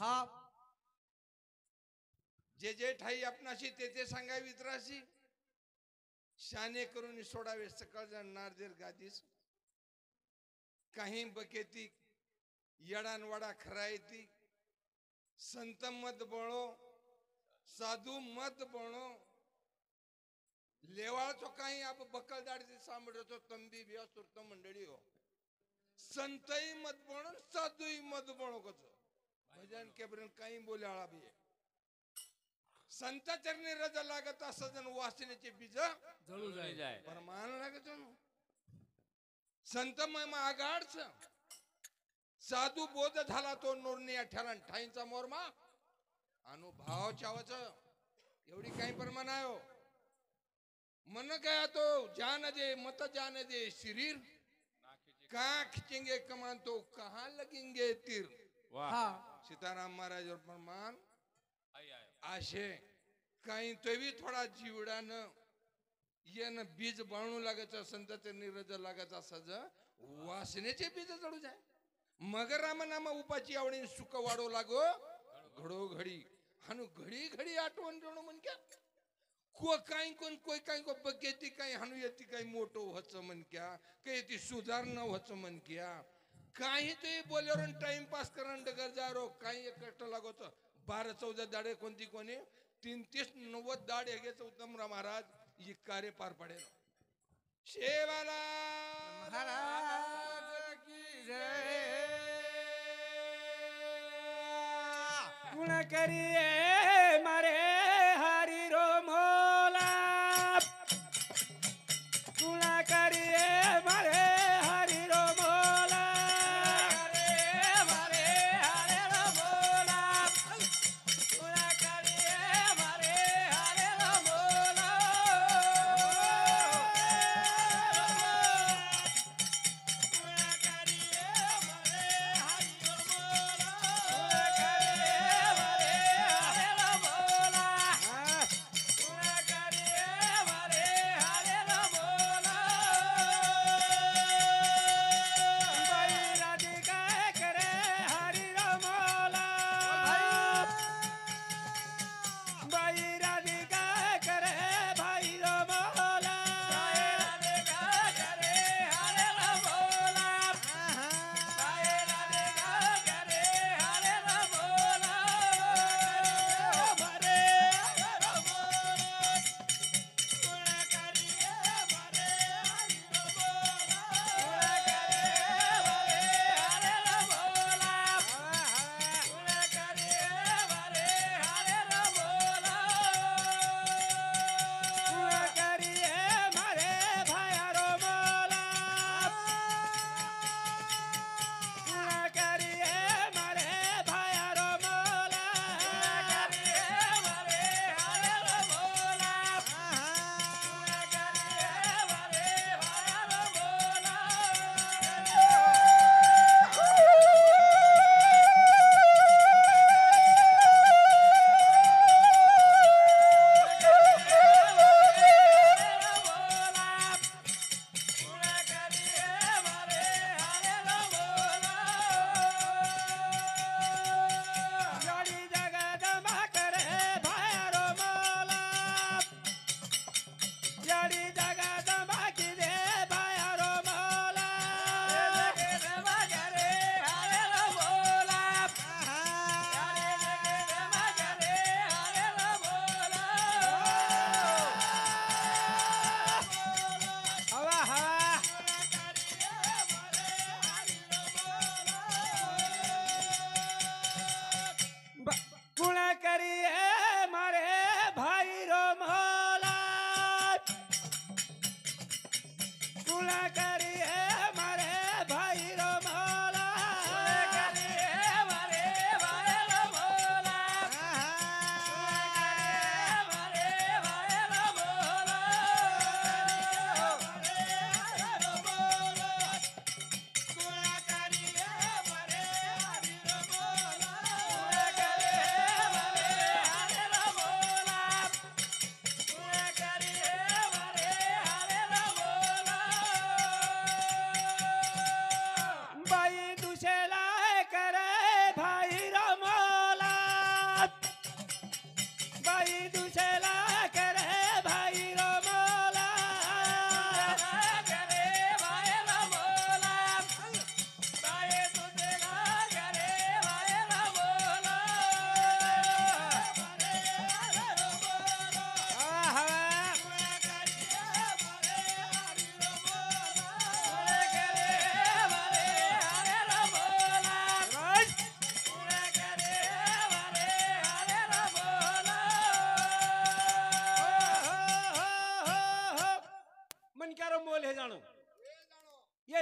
हा जे जे ठाई आपणाशी ते सांगावी इतराशी शाने करून सोडावे सकळ जाणार देर गादीस काही बकेती येडानवाडा खरायती संत मत बळो साधू मत बणो लेवाळचो काही आप बकलदाडीचे सांभळतो तंबी बिया सुरत मंडळी हो संतई मत बणो साधुई मत बणो कचो भजन केबरन काही बोलाळा बी संत चरणी रज लागत सजन वासनेचे बीज जळू जाय परमान लागत संत महिमा आगाडच साधू बोध झाला तो नोरणी अठ्याला ठाईंचा मोरमा अनुभव चावच एवढी काही प्रमाण आहे हो मन गया तो जान दे मत जान दे शरीर कहाँ खींचेंगे कमान तो कहाँ लगेंगे तीर हा सीताराम महाराज और प्रमाण आशे काही तो भी थोडा जीवडानं येन बीज बाणू लागायचं संतांचे निरज लागायचा सज वासनेचे बीज जळू जाय मगर राम नाम उपाची आवडी सुख वाढो लागो घडो घडी हानु घडी घडी आठवण जणू म्हणक्या को काही कोण कोई काही को बघेती काही हानु येती काही मोठो होच म्हणक्या काही ती सुधारणा होच म्हणक्या काही ते बोलेवर टाइम पास करण डगर जारो काही एक कष्ट लागोच 12-14 दाडे कोणती कोणी 33-90 दाडे घे उत्तमराव महाराज ही कार्य पार पडेल शेवाला महाराज की जय गुण करिए मारे हरि रो मोला गुण करिए मारे हरि रो मोला मारे हरि रो मोला गुण करिए मारे हरि रो मोला गुण करिए मारे हरि रो मोला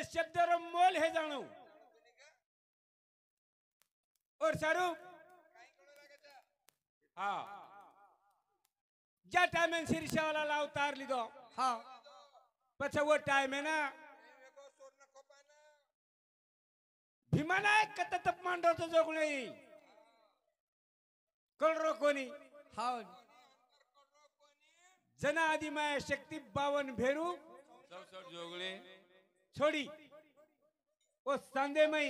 ये शब्द रो मोल है जानो और सारू हाँ ज्या टाइम में शीर्षा वाला ला उतार ली दो हाँ पछा वो टाइम है ना भीमाना एक कत तप मांडो तो जोग नहीं कल रो कोनी हाँ जना आदि माया शक्ति 52 भेरू सब जोगले छोड़ी वो सांदे मई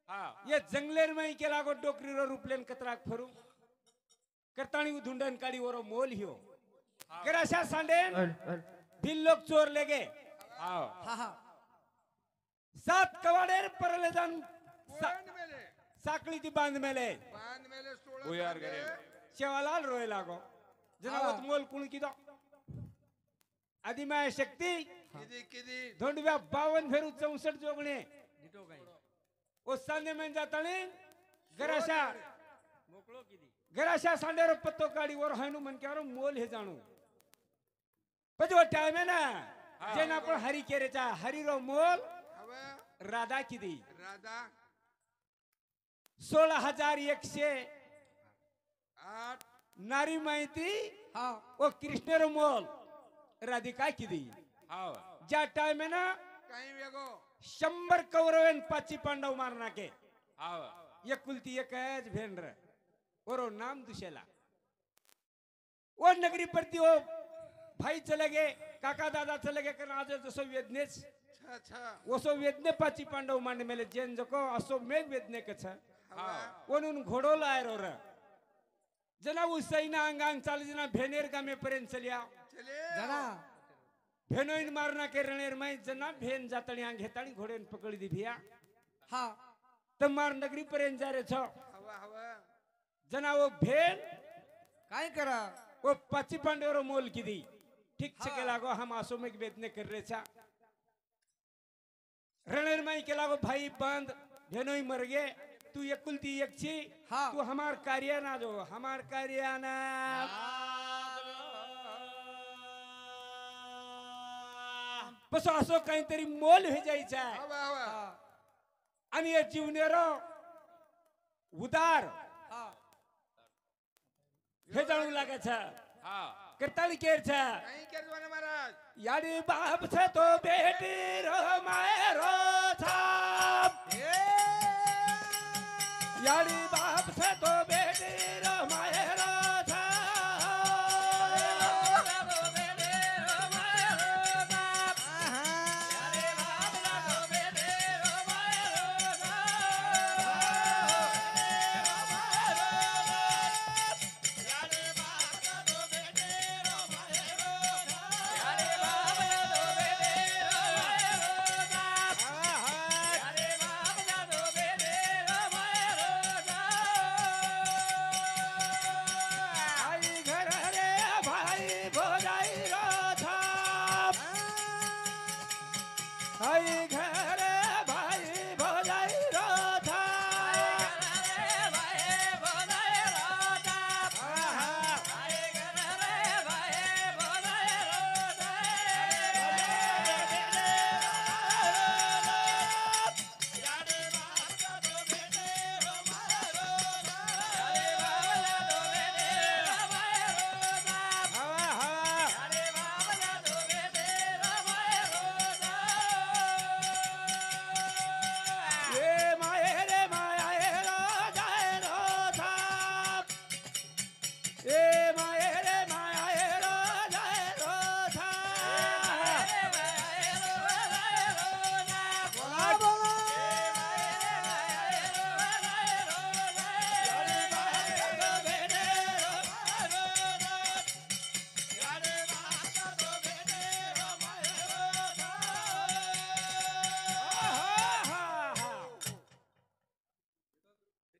हाँ ये जंगलेर मई के लागो डोकरी रो रूपलेन कतराक फरू करतानी उधुंडन काड़ी वरो मोल हियो कराशा सांडेन दिल लोग चोर लेगे हाँ हाँ 7 कवाडेर परलेदान साकली ती बांध मेले वो यार करे शेवालाल रोए लागो जनावत मोल कुण की दो आदिमाय शक्ति किदी धोंडव्या 52 फेरू 64 जोगणे ओ सांदे में जाताने गराशा मोकळो किदी गराशा सांडेरो पत्तो काडी वर हायनु मन क्यारो मोल हे जाणू पजो टाइम है ना जेना पण हरी केरेचा हरी रो मोल राधा किदी राधा 16,108 नारी माहिती हाँ ओ कृष्ण रो मोल राधिका किदी हाँ ज्या टाइम है ना काही वेगो 100 कौरवन 5 पांडव मारना के हाँ ये कुलती एक है भेंड्र औरो नाम दुशेला वो नगरी परती हो भाई चले गए काका दादा चले गए करना आज जसो वेदनेच अच्छा वसो वेदने 5 पांडव मांडे मेले जेन जको असो मेघ वेदने कछ हाँ वनुन घोडो लायर और जना उसैना अंगांग चाल जना भेनेर गामे पर्यंत चलिया चले जना भेनोइन मारना के रणेर में जना भेन जातणी आंग घेताणी घोडेन पकडी दी भिया हाँ तमार नगरी पर्यंत जा रे छो हवा हवा जना वो भेन काय करा वो 5 पांडव रो मोल की दी ठीक से के लागो हम आसो में वेदने कर रे छा रणेर में के लागो भाई बंद भेनोई मर गए तू एक कुलती एक छी हाँ तू हमार कार्य ना जो हमार कार्य ना बस असो काही तरी मोल हे जायचा हवा हवा आणि हे जीवनेरो उदार हे जाणू लागे छ हाँ करताली केर छ काही केरवाने महाराज याडी बाप छ तो बेटी रो मायरो था याडी बाप छ तो बेटी रो मायरो था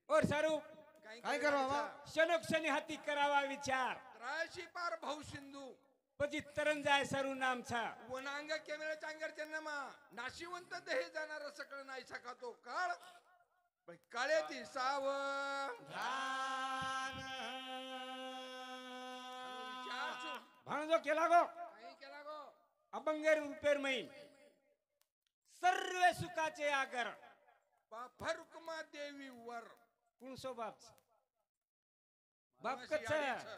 और सारू काय करवा शनोक शनी हाती करावा विचार राशी पार भाऊ सिंधू પછી તરન જાય સરું નામ છે वनांग केमेळे चांगर चन्नमा नाशिवंत देही जाणार सकळ नाही सकातो काळ पण काळेती साव भाणजो केला गो काही केला गो अबंगेर रुपेर मैन सर्व सुखाचे आगर फरुकमा देवी वर कुणसो बाप बाप माशी कच्चा याडीचं.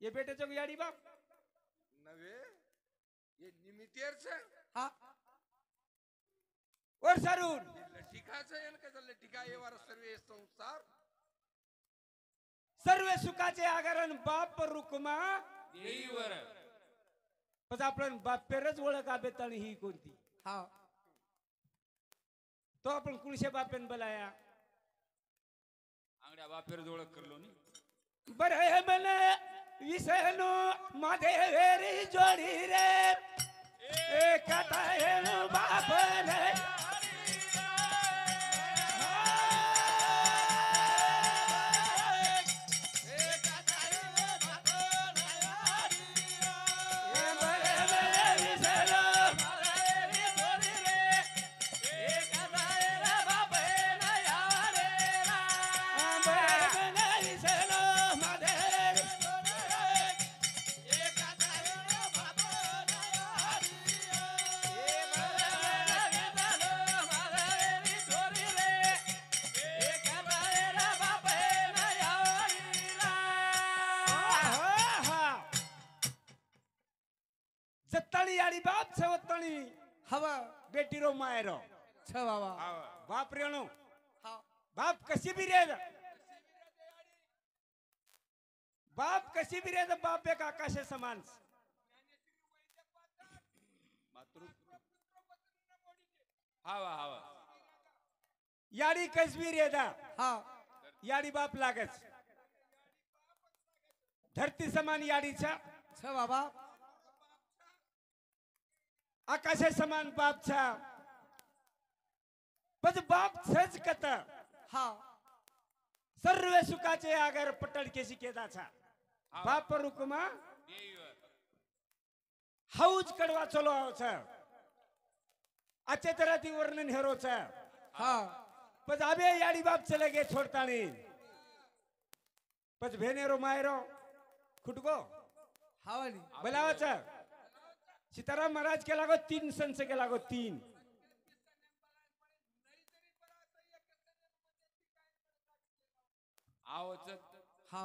ये बेटे याडी बाप नवे हे निमितेरच हा और सारून लठिकाचं आहे का लठिका येवार सर्व संसार सर्व सुखाचे आगरण बाप रुकमा देवीवर पण आपण बापेरच ओळख आबेताणी ही कोणती हा तो आपण कुणशे बापेन बोलाया आंगड्या बापेर ओळख करलो नी बर हे मन विसनु माधे वेरी जोडी रे एक हेणु बापन जत्ताणी याडी बाप सवत्ताणी हवा बेटी रो मायरो छ बाबा बाप रेणू हा बाप कशी बी रे बाप कशी बी रे बाप एक आकाशे समान मातृ हावा हावा याडी कसबी रे दा हा याडी बाप लागच धरती समान याडीचा छ बाबा आकाशे समान बापचा पण बाप सज कत हा सर्व सुखाचे आगर पटल केसी केदाचा बाप रुकमा देवीवर हाऊज कडवा चलो आवच अच्छे तरह ती वर्णन हेरोच हा पण आबे याडी बाप चले गे छोडतानी पण भेनेरो मायरो खुटगो हावाली बोलावच सीताराम महाराज के लागो 3 संस के लागो 3 आवच हा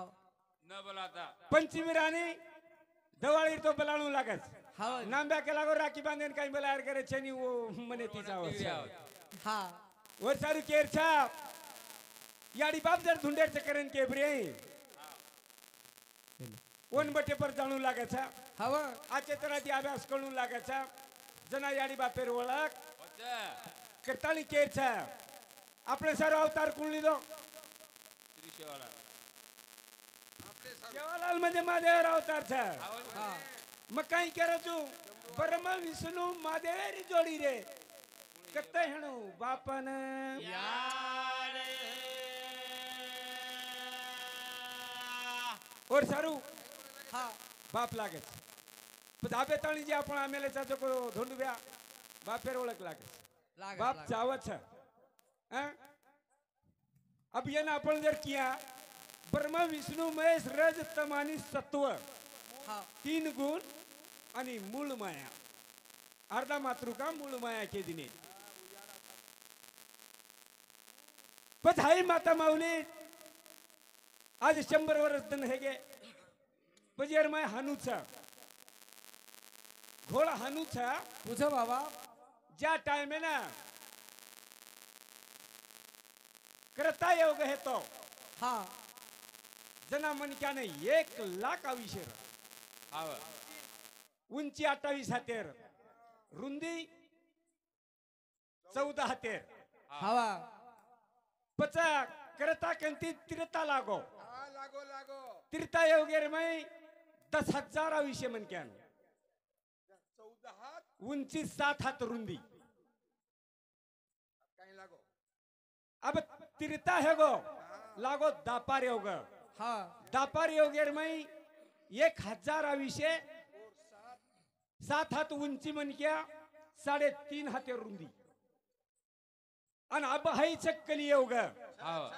न बोलाता पंचमी राणी दवाळी तो बलाणू लागस हावाली नांब्या के लागो राखी बांधेन काही बलायर करे छनी वो मने तिचा देवी आवच आवत हा वर सारू केर छा याडी बाप जर धुंडेर चकरन के ब्रे वन बटे पर जाणू लागायचा हवा आजच्या तरह ती अभ्यास करू लागायचा जना याडी बापेर ओळख होत करताळी केरचा आपले सर्व अवतार कोण लिहिलो त्रिशेवाला सेवालाल म्हणजे महादेवर अवतारचा हा मग काही करायचो ब्रह्म विष्णू महादेवरी जोडी रे कत्त हेणू बापन और सारू हा बाप लागेच पण दाबे ताणी जे आपण आमेले चाचो को धोंडुब्या बापेर ओळख लागेच लाग बाप चावच अब ये ना आपण जर किया ब्रह्मा विष्णू महेश रज तम आणि सत्व हा 3 गुण आणि मूळ माया अर्धा मातृका मूळ माया के दिने पण हाय माता माऊली आज 100 वर्ष दन हेगे बजेर माय हानूचा घोडा हानूचा तुझं बाबा ज्या टाइम है ना करता योग है तो हा जना मन क्या नहीं 1 लाख आविषेर हावा उंची 28 हातेर रुंदी 14 हातेर हवा पचा करता कंती तिरता लागो हा लागो लागो तिरता योगेर मै 10,000 आविषे मन क्या 14 उंची 7 हात रुंदी काही लागो अब तिरता है गो लागो दापार योग हा दापार योगेर मै 1,000 आविषे 7 हात उंची मन क्या 3.5 हाते रुंदी आणि अब हाय कलियोग हावा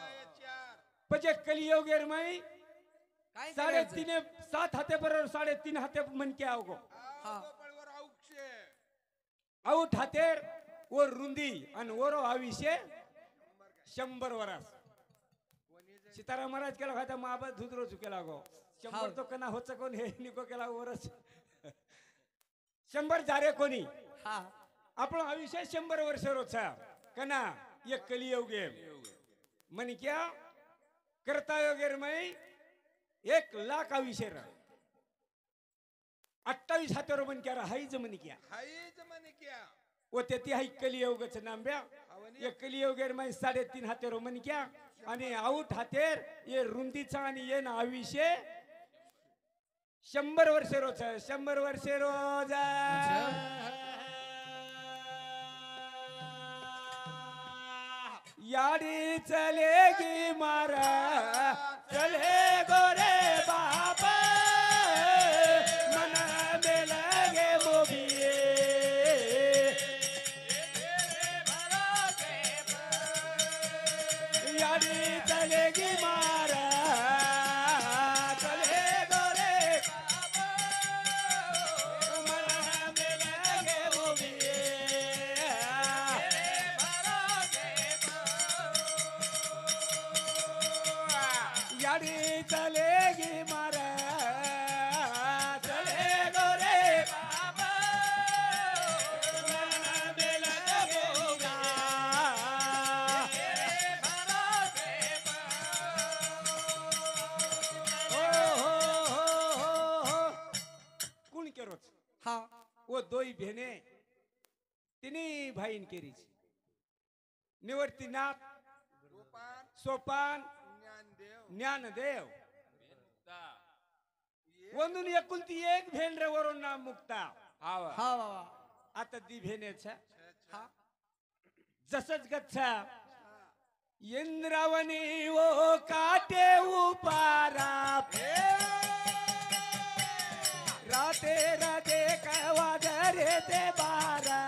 पजे कलियोगेर मै काय करायचं 3.5 7 हाते बरोबर 3.5 हाते मन क्या होगो हा आऊट हातेर वर रुंदी आणि ओरो आविषे 100 वरास सीताराम महाराज केला खाता महाबत धुद्रो चुकेला गो 100 तो कना होच कोण हे निको केला वरस 100 जारे कोणी हा આપણો આયુષ્ય 100 વર્ષનો છે કના એક કલિયુગ એમ મને ક્યાં કરતા યોગેરમય 1,00,000 આયુષ્ય ર 28 हातेरो मन क्या हाई जमनी क्या हाईच म्हणे क्या ओ ते हाई कलियुगच नाम ब्या एक कलियुगेरमय 3.5 हातेरो मन क्या आणि आउट हातेर ये रुंदीचा आणि ये ना आयुष्य 100 વર્ષનો છે 100 વર્ષનો जा याडी चलेगी मारा चले गोरे बाप मन में लगे मोबिए याडी चलेगी मारा चले गोरे मन में लगे मोबिए याडी चलेगी मारा चले गोरे बाबा मन में लगेगा हो कोण केरोच हा वो दोई बहने तिन्ही भाईन केरीच निवर्ती नाथ गोपाल सोपान ज्ञानदेव ज्ञानदेव बेनता. ಒಂದೂन एकुलती एक भेन रे वरून नाम मुक्ता हाव हा बाबा आता ती भेनेच्या हा जसच गच्छा इंद्रावणी ओ काटे उपारा राते राते कहवा जरे ते बारा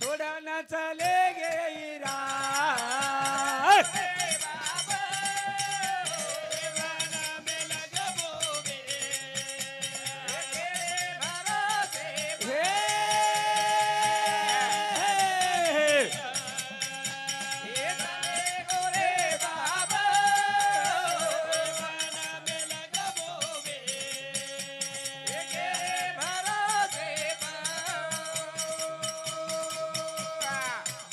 थोड़ा न चले गई रात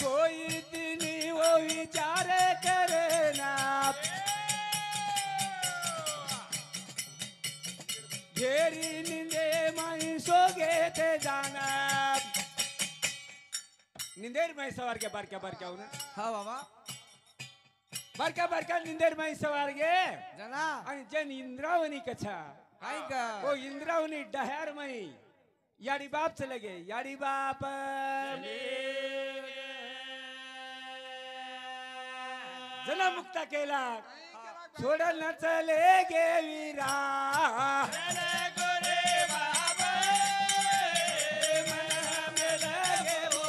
कोई दिन वो विचार करना घेरी निंदे माई सोगे ते जाना निंदेर माई सवार के बारक्या बारक्या होऊन हा बाबा बारक्या बारक्या निंदेर माई सवार गे जना आणि जन इंद्रावणी कछा काय का वो इंद्रावणी डहार माई याडी बाप चले गे याडी बाप जना मुक्ता केला छोड़ न चले गे वीरा मन में लगे वो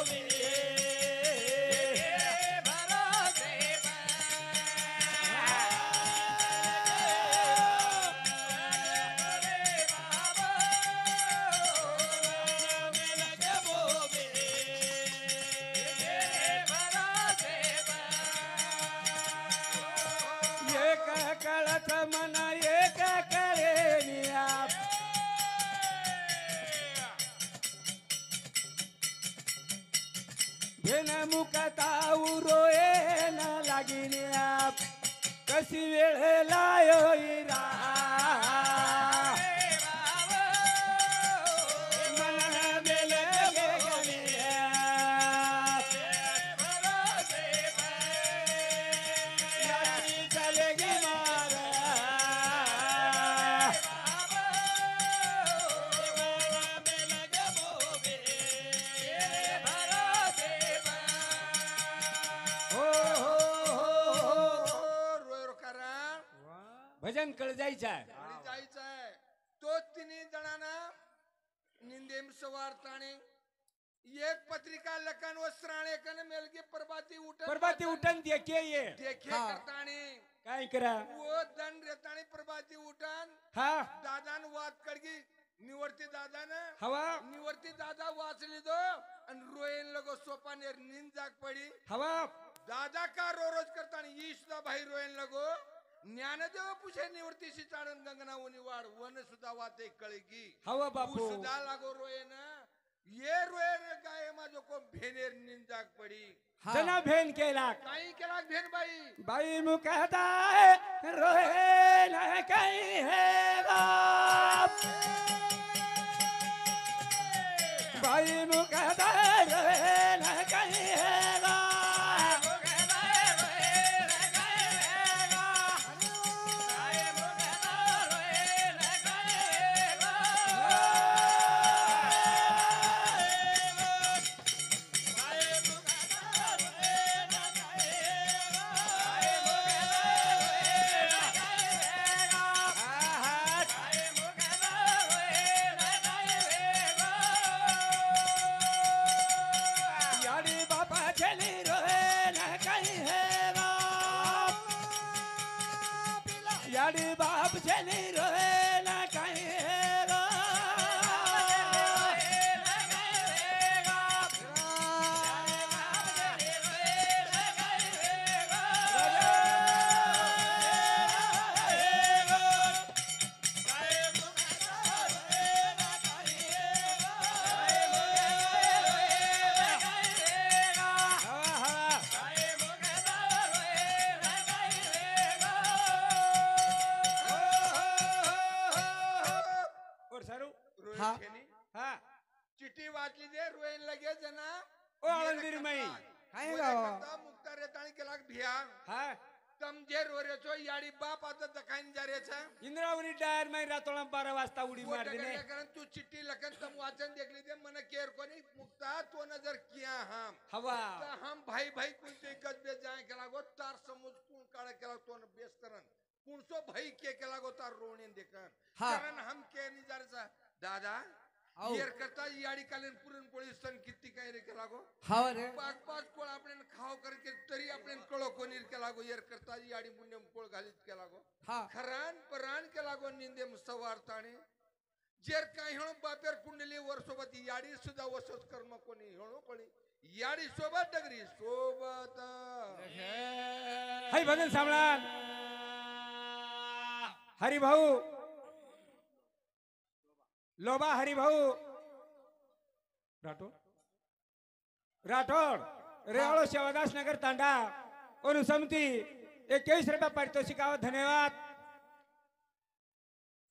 एक कळत मन एक कळेनिया भेन मुकता उरोए न लागिनिया कशी वेळ लायो इरा मन बेल गेलिया यारी चलेगी मारा हो रोय करा भजन कळ जायचं आणि जायचं आहे तो तिन्ही जणांना निंदेम सवारताने एक पत्रिका लखन वस्त्राणे कन मेलगे प्रभाती उठन प्रभाती उठन देखे ये देखे हा. करताने काय करा वो दंड रेताने प्रभाती उठन हा दादान वाद करगी निवर्ती दादा ना हवा निवर्ती दादा वाचली दो आणि रोयन लगो सोपानेर नींद जाग पडी हवा दादा का रोज करता ईशदा भाई रोयन लगो ज्ञानदेव पूछे निवृत्तीशी चाडन गंगना उनी वाड वन सुद्धा वाते कळगी हवा बापू सुद्धा लागो रोयन ये रोयन काय माझो को भेनेर नींद जाग पडी जना भेन केला काही केला भेन बाई बाई मु कहता है रोए न कहीं है बाप बाई मु कहता है रोए न कहीं है बाप यारी बापा चली रोए न कहीं है बाप यारी बाप चली रोए न कहीं है और सारू रोयन हा. खेनी हाँ चिट्ठी वाचली दे रोयन लगे जना ओ आळंदीर माई काय गावा मुक्तार रेताणी केला भिया हाँ तम जे रोरेचो याडी बाप आता दखाइन जा रेचा इंद्रावरी टायर में रातोळा 12 वाजता उडी मार देने कारण तू चिट्ठी लखन तम वाचन देखली दे मन केर कोनी मुक्ता तो नजर किया हम हवा तर हम भाई भाई कुलते गजबे जाए केला गो तार समुज कुण काढा केला तो न बेस करन कुणसो भाई के केला गो तार रोणीन देखन हा. कारण हम के नि जरसा दादा आऊ. येर करता याडी कालीन पुरण पोळी सण किती काय रे केला गो हाव रे पाच पाच कोळ आपण खाव करके तरी आपण कळो कोणी केला गो येर करता याडी मुंडे कोळ घालीत केला गो हा खरान परान केला गो निंदे सवारताने जेर काय हेळो बापेर कुंडली वर्षोबत याडी सुद्धा वसोस कर्म कोणी हेळो कोणी याडी सोबत डगरी सोबत हाय भजन सामळान हरी भाऊ लोबा हरी भाऊ राठोड रेवाड़ो सेवादास नगर तांडा अनुसमिति 21 रुपया पारितोषिकावर धन्यवाद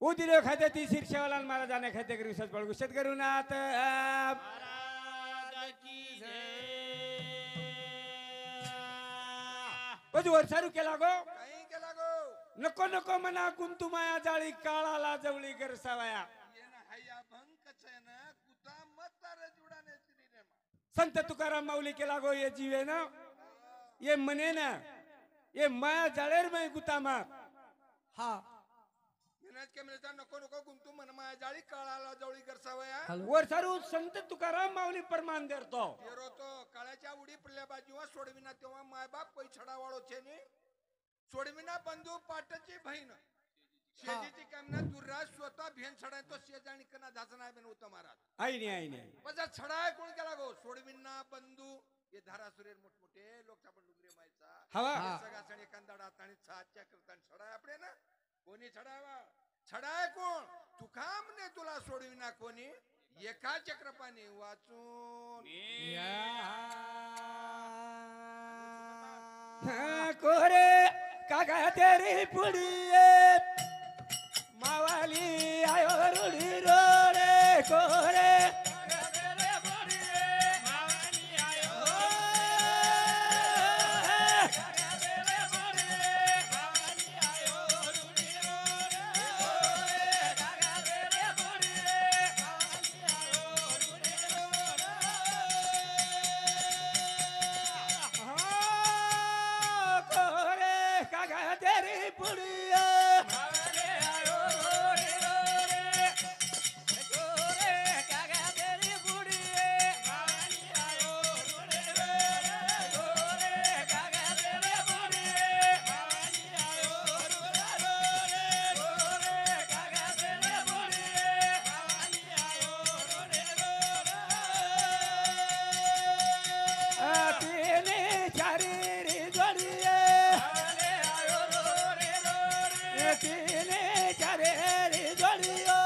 उदिलो खाते ती शीर्षेवाला मला जाणे खाते करू सच बळगू सद्गुरुनाथ बजू वर्षारू केला गो काही केला गो नको नको मना कुंतु माया जाळी काळाला जवळी गरसावया येना हया भंग कचयना कुता मतार जुडाने श्रीने संत तुकाराम माऊली केला गो ये जीवे ना ये मने ना ये माया जाळेर मै गुतामा हा विनाज के मिलता नको नको गुंतू मन माया जाळी काळाला जवळी गरसावया वर्षारू संत तुकाराम माऊली परमान देरतो येरो तो काळाच्या उडी पडल्या बाजूवा सोडविना तेव्हा माय बाप पै छडावाळो छे ने सोडविना बंधू पाटची बहीण शेजीची कामना दुर्रा स्वतः भेन छडाय तो शेजाणी कना धाचना बेन उत महाराज आई नाही पजा छडाय कोण केला गो सोडविना बंधू ये धारासुरेर मोठमोठे लोक आपण डुगरे मायचा हवा हा. सगळा सणी कांदाडा आणि छाच्या करतान छडाय आपले ना कोणी छडावा छडाय कोण तू काम ने तुला सोडविना कोणी एका चक्रपाणी वाचून कोरे काका तेरी पुड़िए मावाली आयो रुड़ी रोड़े कोरे तीने चारे रे जोड़ियो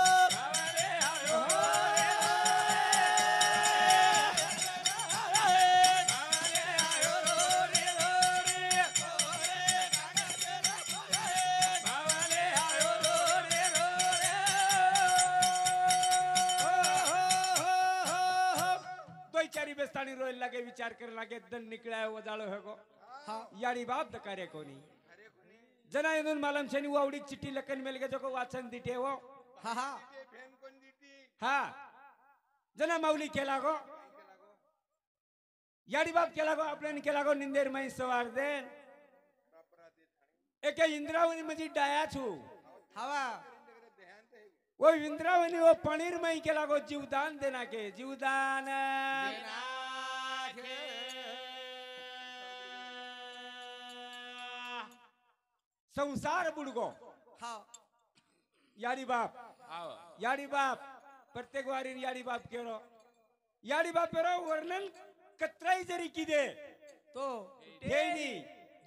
दो चारी बेस्तानी रोयल लागे विचार कर लागे दन निकला है वो जालो है को हा यारी बाप दकारे कोनी जना येऊन मालम शनी वावडी चिट्टी लकन मेल गे जको वाचन दिटे हो हा हा हा जना माऊली केला गो याडी बाप केला गो आपल्यान केला गो निंदेर मै सवार दे एके इंद्रावणी मजी डाया छु हवा वो इंद्रावणी वो पनीर मै केला गो जीवदान देना के जीवदान संसार बुडगो हा याडी बाप आव याडी बाप प्रत्येक वारी याडी बाप केरो याडी बाप केरो वर्णन कत्राई जरी किदे तो हेनी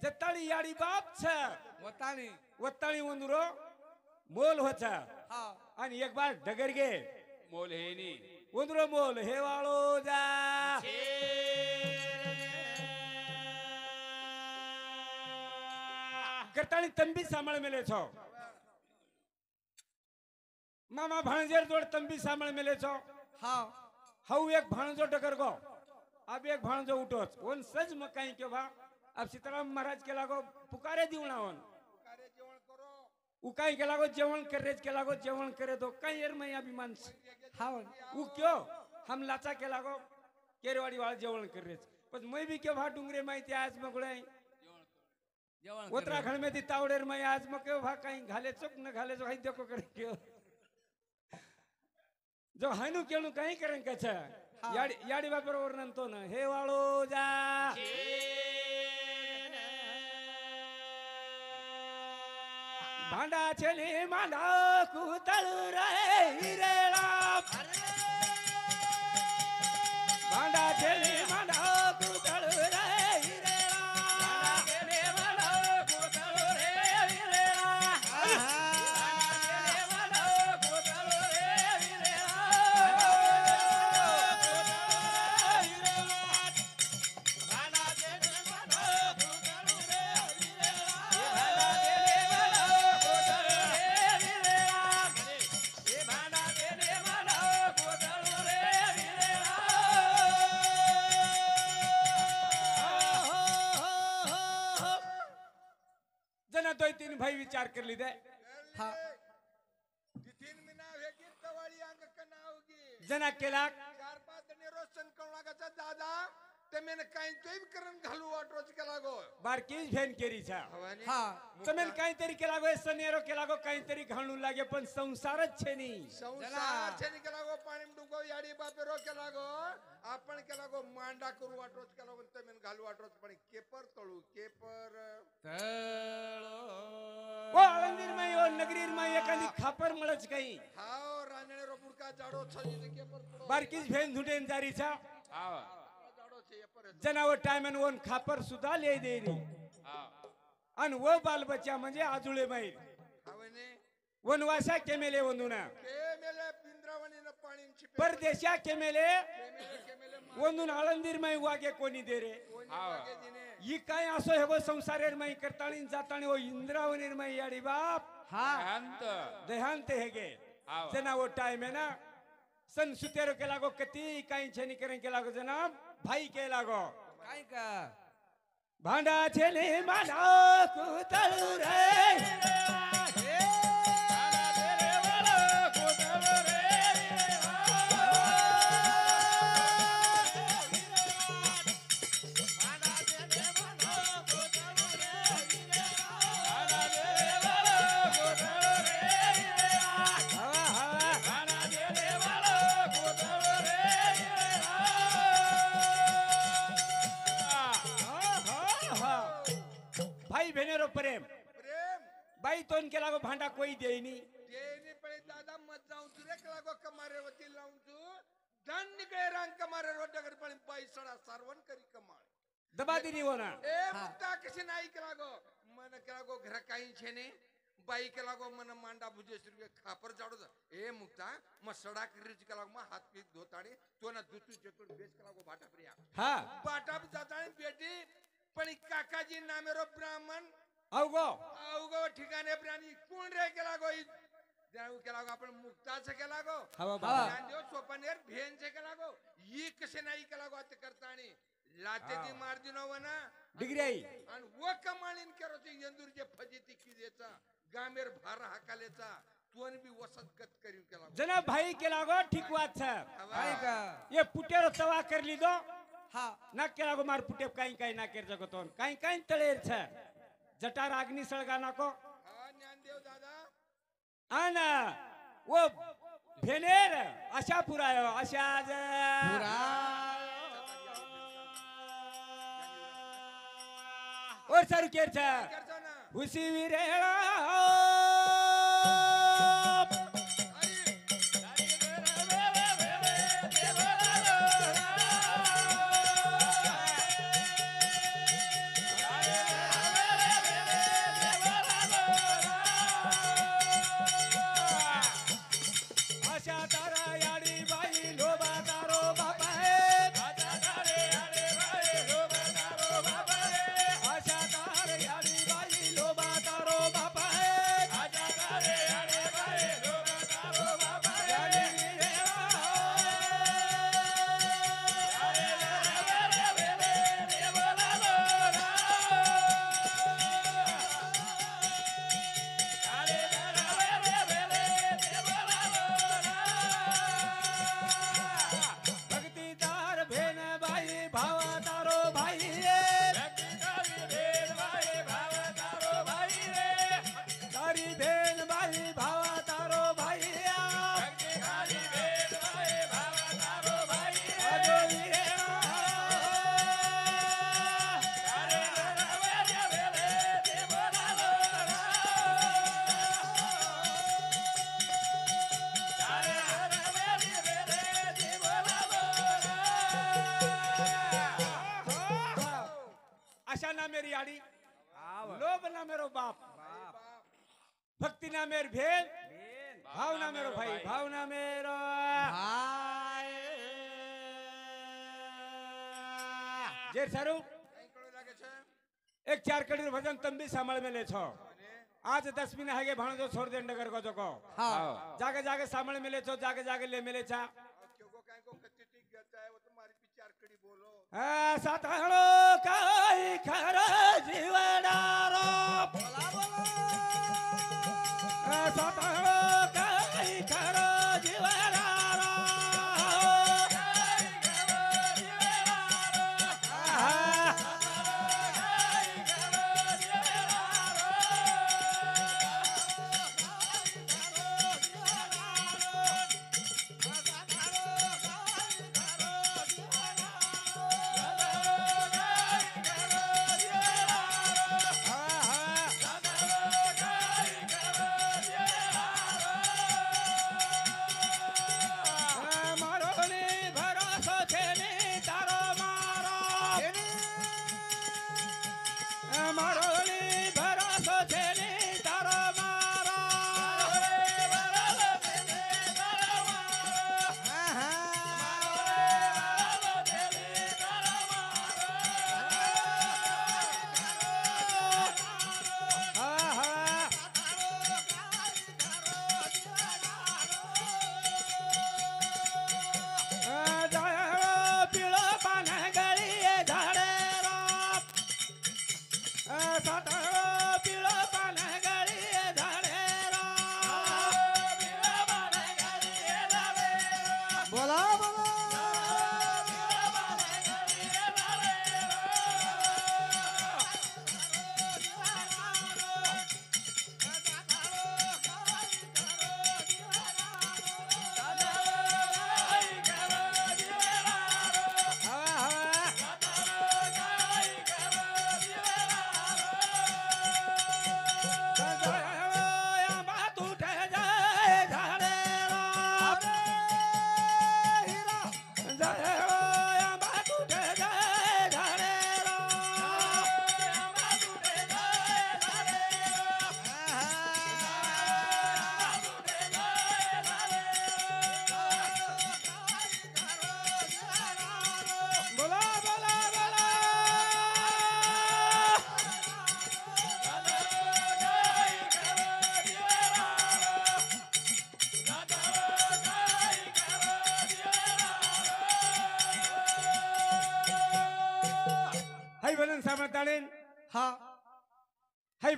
जत्ताळी याडी बाप छ वतानी वत्ताळी वंदुरो मोल होचा हा आणि एक बार डगर गे मोल हे नी वंदुरो मोल हे वाळो जा करताळी तंबी सांभाळ मेले छो मामा भाणजेर जोड तंबी सांभाळ मेले छो हा हाउ एक भाणजो डगर गो अब एक भाणजो उठोच ओन सज मकाई के भा अब सीताराम महाराज के लागो पुकारे दिवना ओन उकाई के लागो जेवण करेज के लागो जेवण करे दो कई एर मैं अभिमान हा उ क्यों हम लाचा के लागो केरवाड़ी वाला जेवण करेज पण मैं भी के भा डुंगरे माहिती आज मगळे जेवण उत्तराखंड में दी तावडेर मैं आज मके भा कहीं घाले चोक न घाले जो हाई देखो करे क्यों जो हायनु केनु कहीं करें कछा याडी याडी बापर वर्णन तो न हे वाळो जा भांडा छेली मांडा कुतळ रे हिरेला भांडा छेली मांडा कुतळ रे हिरेला भांडा छेली मांडा कुतळ रे हिरेला जना दो तीन भाई विचार कर ली दे हा तीन महीना वेगी तवाळी अंग कनावगी जना केला 4-5 जणी रोज सण कवणागाचा दादा ते मेन काही तोय करण घालू वाटरोच केला गो बारकीच भेन केरी छा हवानी हा तमेन काहीतरी केला गो सनेरो केला गो काहीतरी घालू लागे पण संसारच छे नी संसार छेनी केला गो पाणी डुगो याडी बापेरो केला गो आपण केला गो मांडा करू वाटरोच केला गो ते मेन घालू वाटरोच पण केपर तळू केपर ओ आळंदीर माई ओ नगरीर माई एखादी खापर मळच काही हाव रांजणे रोपुडका जाडो छजी केपर पडो बारकीच भेन झुटेन जारी छा आव जाडो छे एपर जनावर टायमन वन खापर सुद्धा ले देरी आव आणि व बाल बच्चा म्हणजे आजुळे माई हवानी वनवासा केमेले वंदुना के मेले पिंद्रावणी न पाणी छिपे परदेशा केमेले के मेले वंदुन आळंदीर माई वागे कोणी दे रे कोणी हाव. मागे दिने ही काय असो हे संसारेर माई करताळी जाताणी ओ इंद्रावणीर माई याडी बाप हा अंत देहांत हेगे हाव. जना वो टाइम है ना सन सुतेरो के लागो कती काही छेनी करें के लागो जनाब भाई के लागो काय का भांडा छेले मांडा कुतळ रे भाई बहनेरो प्रेम प्रेम बाई तोन के लागो भांडा कोई देनी देनी पळे दादा मत जाऊन तुरे लागो कमारे वती लावून तू धन निकळे रंग कमारे रोडगर पण पैसडा सारवण करी कमाळ दबा दिनी वो ना ए मुक्ता कशी नाही केला गो मन केला गो घर काही छेने बाई के लागो मन मांडा भुजेश्री के खापर जाडो ए मुक्ता म सडा करीच के लागो म हात पीत धोताडी तो ना दुतू चेकून बेच के लागो बाटा प्रिया हा बाटा जाताडी बेटी पण काकाजी नामेरो ब्राह्मण अवगो अवगो ठिकाणे प्राणी कोण रे के लागो जाऊ के लागो आपण मुक्ता से के लागो हवा बाबा ध्यान देव सोपनेर भेन से के लागो ये कसे नाही के लागो आता करताणी लाते दी मार दिनो वना डिग्री आई आणि वो कमालीन करो ते यंदूर जे फजिती किजेचा गामेर भार हाकालेचा तोन बी वसत गत करियो के लागो जना भाई के लागो ठीक बात छे हाय का ये पुटेरो तवा कर ली दो हा ना के लागो मार पुटे काई काई ना कर जगतोन काई काई तळेर छे जटार अग्नि सळगा नाको हा ज्ञानदेव दादा आना वो भेनेर अशा पुरायो अशा और सर केर छे करतो ना हुसी विरेळा आशा तारा याडी बाई लोबा तारो बापा हे आशा तारा याडी बाई लोबा तारो बापा हे आशा तारा याडी बाई लोबा तारो बापा हे आशा तारा याडी बाई लोबा तारो बापा हे याडी भक्तिदार भेन बाई भावा तारो भाई रे भक्तिदार भेन बाई भावा तारो भाई रे तारी भेन बाई भावा तारो भाई भक्तिदार भेन बाई भावा तारो भाई रे रे आशा ना मेरी आड़ी लोभ ना मेरो बाप भक्ति ना मेर भेल भाव ना मेरो भाई भाव ना मेरो जे सारू કઈ કળો લાગે છે एक चार कड़ी भजन तम भी सांभळ मेले छो आज 10 मिनिट हागे भाणो छोड़ दे नगर को जको हा जागे जागे सांभळ मेले छो जागे जागे ले मेले छा क्यों काय को कच्ची टिक गता है वो तुम्हारी पिचार कड़ी बोलो साताळो काय खर जीवनारो बोला बोला साताळो काय खर जीवनारो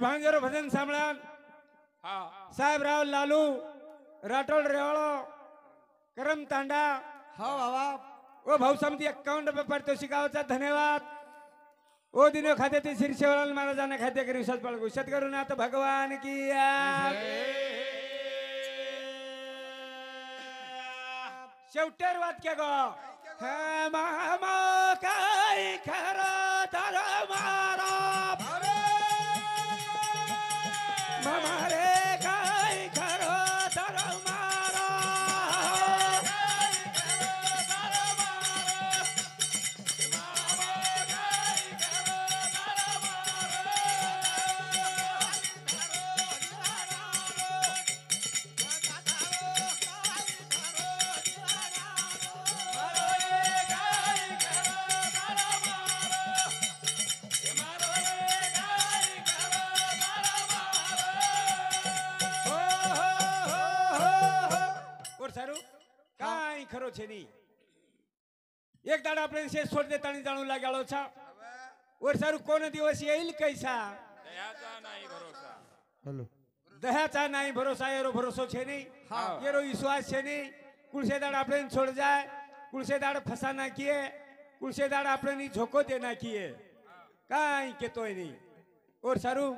भांजरो भजन सांभाळा हा साहेबराव लालू राठोड रेवाळो करम तांडा हो बाबा ओ भाऊ समती 51 रुपये पारितोषिकाचा धन्यवाद ओ दिनो खाते ते श्री शिवलाल महाराजांना खाते करी विश्वास पाळगो सद्गुरुनाथ भगवान की शेवटर वाक्य गो हे मामा काय खरं तर मारा मामा रे काय खरं तर मारा સારું કાઈ ખરો છે નહીં એક દાડા આપણે શેષ છોડ દેતાની જાણું લાગ્યાળો છે ઓર સારું કોનો દિવસ येईल कैसा दयाचा नाही भरोसा हेलो દયાचा नाही ભરોसा એરો ભરોસો છે નહીં એરો વિશ્વાસ છે નહીં કુલસે દાડા આપણે છોડ જાય કુલસે દાડા ફસા નાખીએ કુલસે દાડા આપણે ઝોકો દે નાખીએ કાઈ કેતોય નહીં ઓર સારું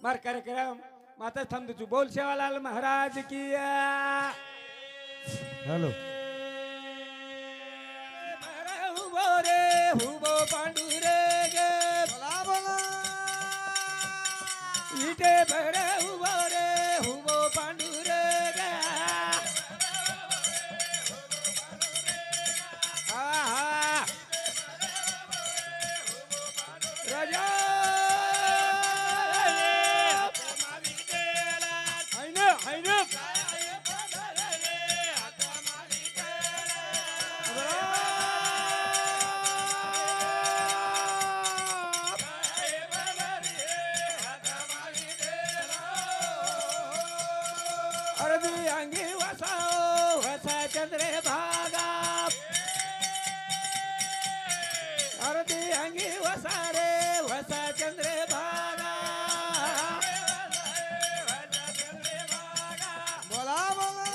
માર કાર્યક્રમ માતા થમ તું બોલ સેવાલાલ મહારાજ की हेलो हुबो रे हुबो पांडू रे गे बोला बोला इटे भरे हुबो रे हुबो पांडू रे गे आहा राजा हायनो अरबी अंगी वसाओ वसा चंद्रे भागा अरबी अंगी वसा रे वसा चंद्रे भागा बोला बोला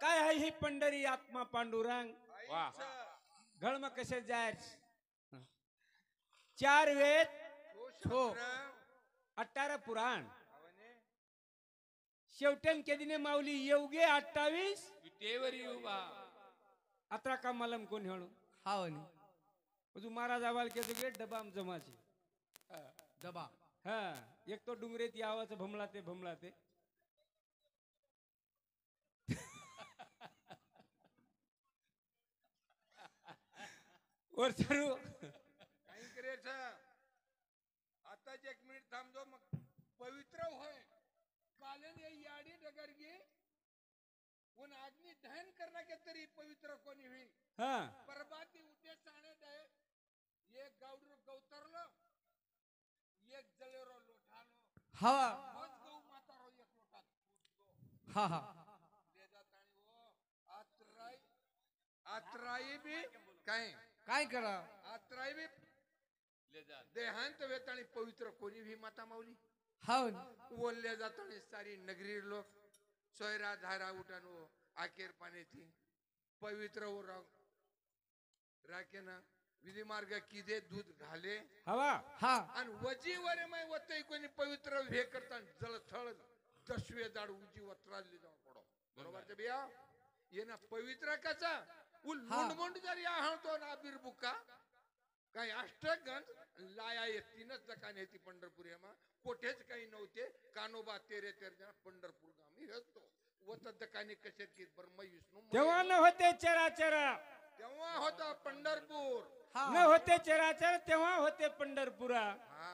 काय आहे ही पंढरी आत्मा पांडुरंग वा घळम कसे जाय 4 वेद हो 18 पुराण शेवटन केदिने माऊली येवगे 28 विटेवर उभा अत्रा का मलम कोण हेळू हाव नी બધું મારા જવાલ કે તો ડબામ જમા છે दबा હા એક તો ડુંગરેથી આવે છે ભમલાતે ઓર સરું काही करायचं आताच 1 मिनिट थांबतो मग पवित्र होय कालन ये याडी डगरगी उन अग्नि दहन करना के तरी पवित्र कोणी हुई હા परबाती उद्देश आणे दे एक गावडर गवतरलो एक जळेरो लोठालो हवा रोज गौ मातारो एक लोटात हा हा ले जातानी हो आत्राई बी काय काय करा आत्राई बी ले जा देहांत वेताणी पवित्र कोणी भी माता माऊली हाव नी बोलले जातानी सारी नगरी लोक सोयरा धारा उठानो आकेर पाणी थी पवित्र हो राखे ना विधी मार्ग किदे दूध घाले हवा हा आणि वजीवरे मै वतई कोणी पवित्र हे करता जलथळ दशवे दाड उजी वत्राली जाऊ पडो बरोबर ते बिया ये ना पवित्र कचा उल मुंडमुंड जर या हळतो ना बिरबुका काही अष्टगंध लाया ये तीनच दकाने ती पंढरपुरेमा कोठेच काही नव्हते कानोबा तेरे तेरे पंढरपूर गामी हेतो वत दकाने कसे की ब्रह्म विष्णू तेव्हा न होते चराचर तेव्हा होता पंढरपूर न होते चराचर तेव्हा होते पंढरपुरा हा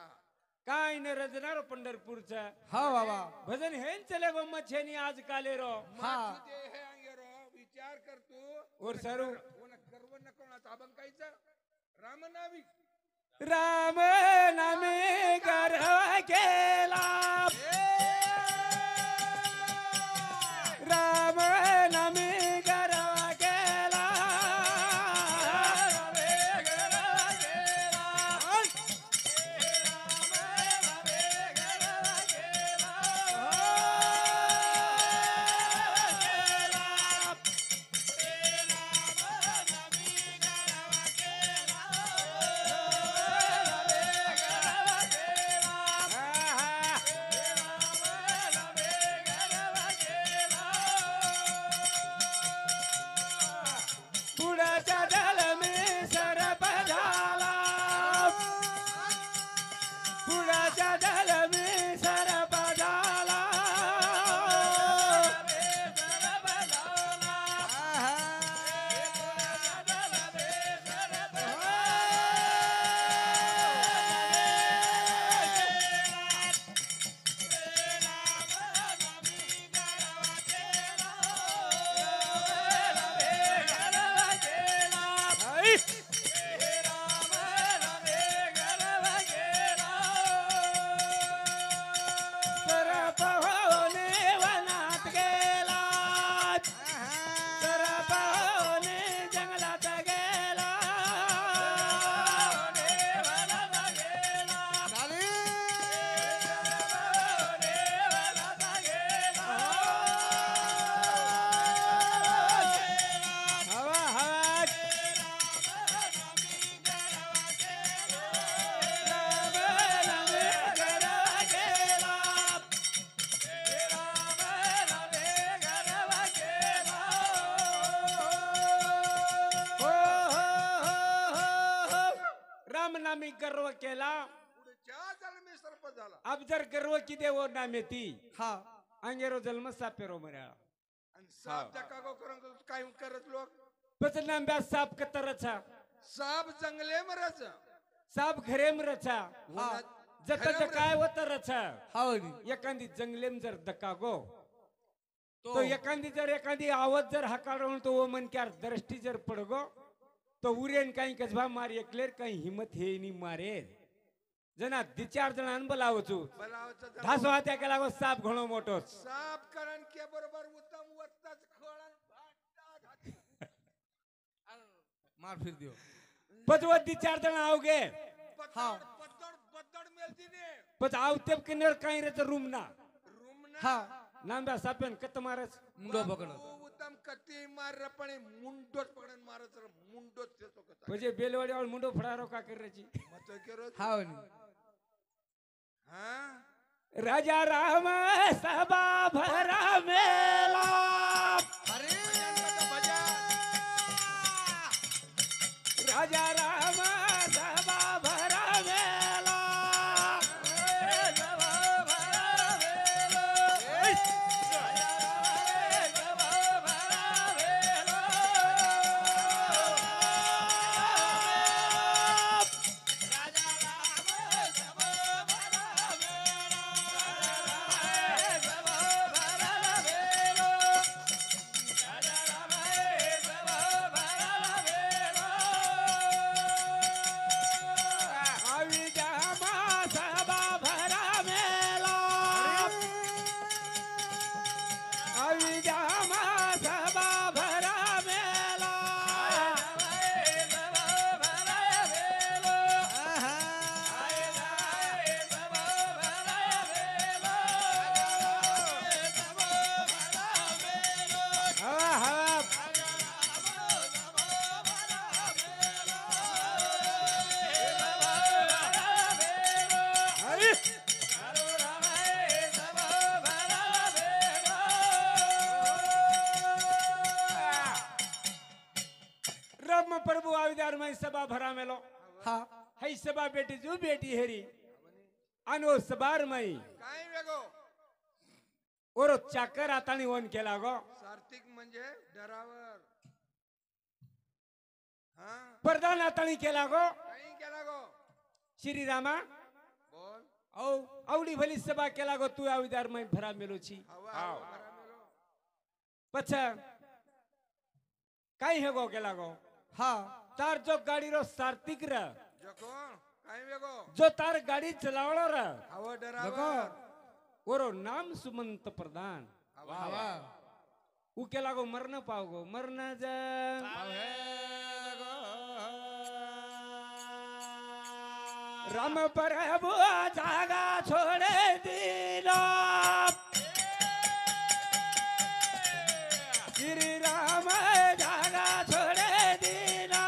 काय न रजनारो पंढरपूरचा हा बाबा भजन हेन चले गो छेनी आज काले रो हा तुझे हे अंगेरो विचार कर तू और सरू कोण गर्व नको ना ताबन कायचं राम नावी राम नामे गर्व केला राम नामे गर्व केला पुढच्या दल मी सरप झाला पुढच्या दल मी सरप झाला सरप होने वनात गेला सरप होने जंगलात गेला हवा हवा राम नामी गर्व केला पुढच्या जन्मी सर्प झाला अब जर गर्व की देवो नामे ती हा अंगेरो जन्म सापेरो मर्या आणि साप जकागो करून काय करत लोक पच नांब्या साप कतरचा साप जंगले मरच साप घरे मरचा हा जत काय वतरचा हा वनी एखादी जंगलेम जर दकागो तो तो एखादी आवाज जर हकाळून तो वो मन क्यार दृष्टि जर पडगो तो उरेन काही कसबा मार एकलेर काही हिम्मत हे नी मारे जना दी चार जणांना बोलावचो बलावचं धासो हात्या केला गो साप घणो मोठो साप करण के बरोबर उत्तम वत्ताच खळण भाटात मार फिर दियो पचवत दी चार जण आवगे पत्तड पत्तड पत्तड मेलती ने पच आवते किन्नर काही रे रूम ना रूम ना हा नांब्या सापेन कत मारच मुंडो पकड बापू उत्तम कती मार पण मुंडोच पकडन मारच रे मुंडोच देतो कथा म्हणजे बेलवाडी वाळ मुंडो फडारो का करायची मत केरो हा वनी हां राजा राम सभा भरा मेला अरे राजा राम सभा भरा मेला ब्रह्म प्रभु आविदार में सभा भरा मेलो हा है सभा बेटी जो बेटी हेरी अनो सबार मई काय वेगो और चाकर आतानी वन केला गो सार्थिक म्हणजे डरावर हां प्रधान आतानी केला गो काही केला गो श्री रामा बोल औ આવડી ભલી સભા કે લાગો તું આવીદાર માં ભરા મેલો છી હવા ભરા મેલો. પછા કાઈ હેગો કે લાગો હા તાર જો ગાડી રો સાર્તિક ર જો કોણ કાઈ વેગો જો તાર ગાડી ચલાવળો ર હવા જકો ડરાવર ઓરો નામ સુમંત પ્રધાન હવા उ के लागो मर न पाओगो मर न जा राम प्रभु जागा छोड़े दीना श्री राम जागा छोड़े दीना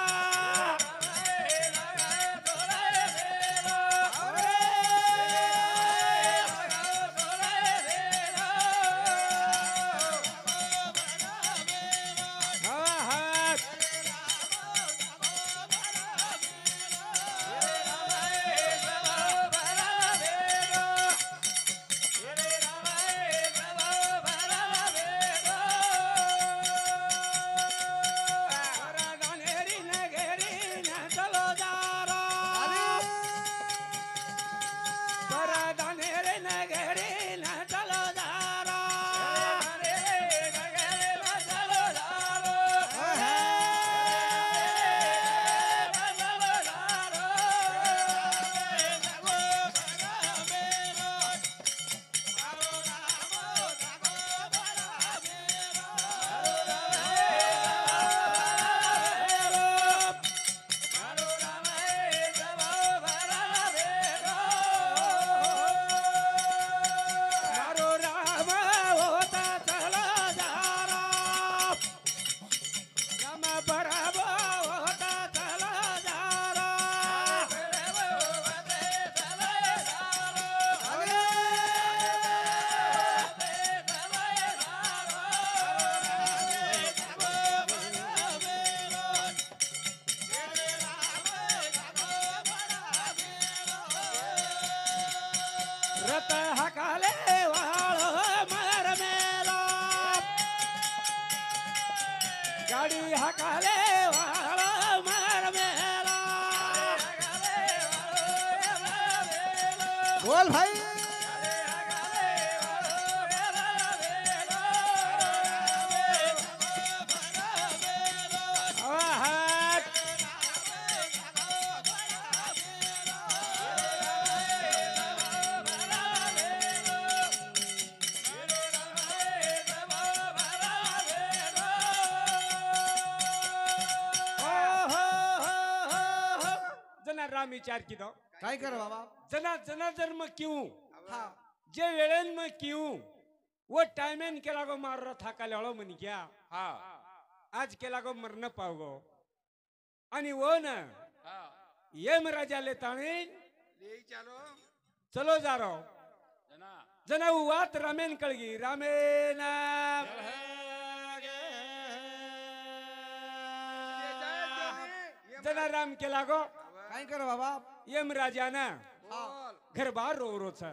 रत हकाले वाळो मर मेलो गाडी हकाले वाळो मर मेलो बोल भाई जना राम विचार की दो काय कर बाबा जना जना जन्म क्यों हा जे वेळेन में क्यों वो टाइमेन के लागो मार रहा था काले हळो म्हणी क्या हा आज के लागो मर न पावगो आणि वो न हा येम राजा लेताणी ले चालो चलो जा रो जना जना वो वात रामेन कळगी रामेन ये जाए जाने ये जना राम के लागो काय कर बाबा येम राजा ना बोल घर बार रो रो छ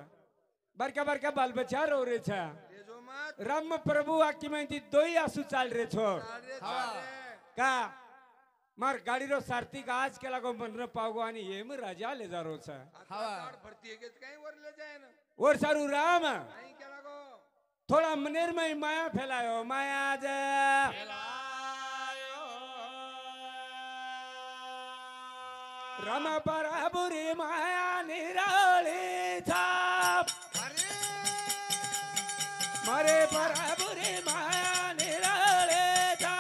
बरका बरका बाल बच्चा रो रे छ ले जो मत राम प्रभु आकी में दोई आंसू चाल रे छो अरे हाँ। चाले का मार गाडी रो सार्थिक आज के लागो मन न पावगो आणि येम राजा ले जा रो छ हवा भरती है के कहीं वर ले जाए ना और सारू राम नहीं क्या लगो थोड़ा मनेर में माया फैलायो माया जा राम प्रभु रे माया निराली था मारे प्रभु रे माया निराली था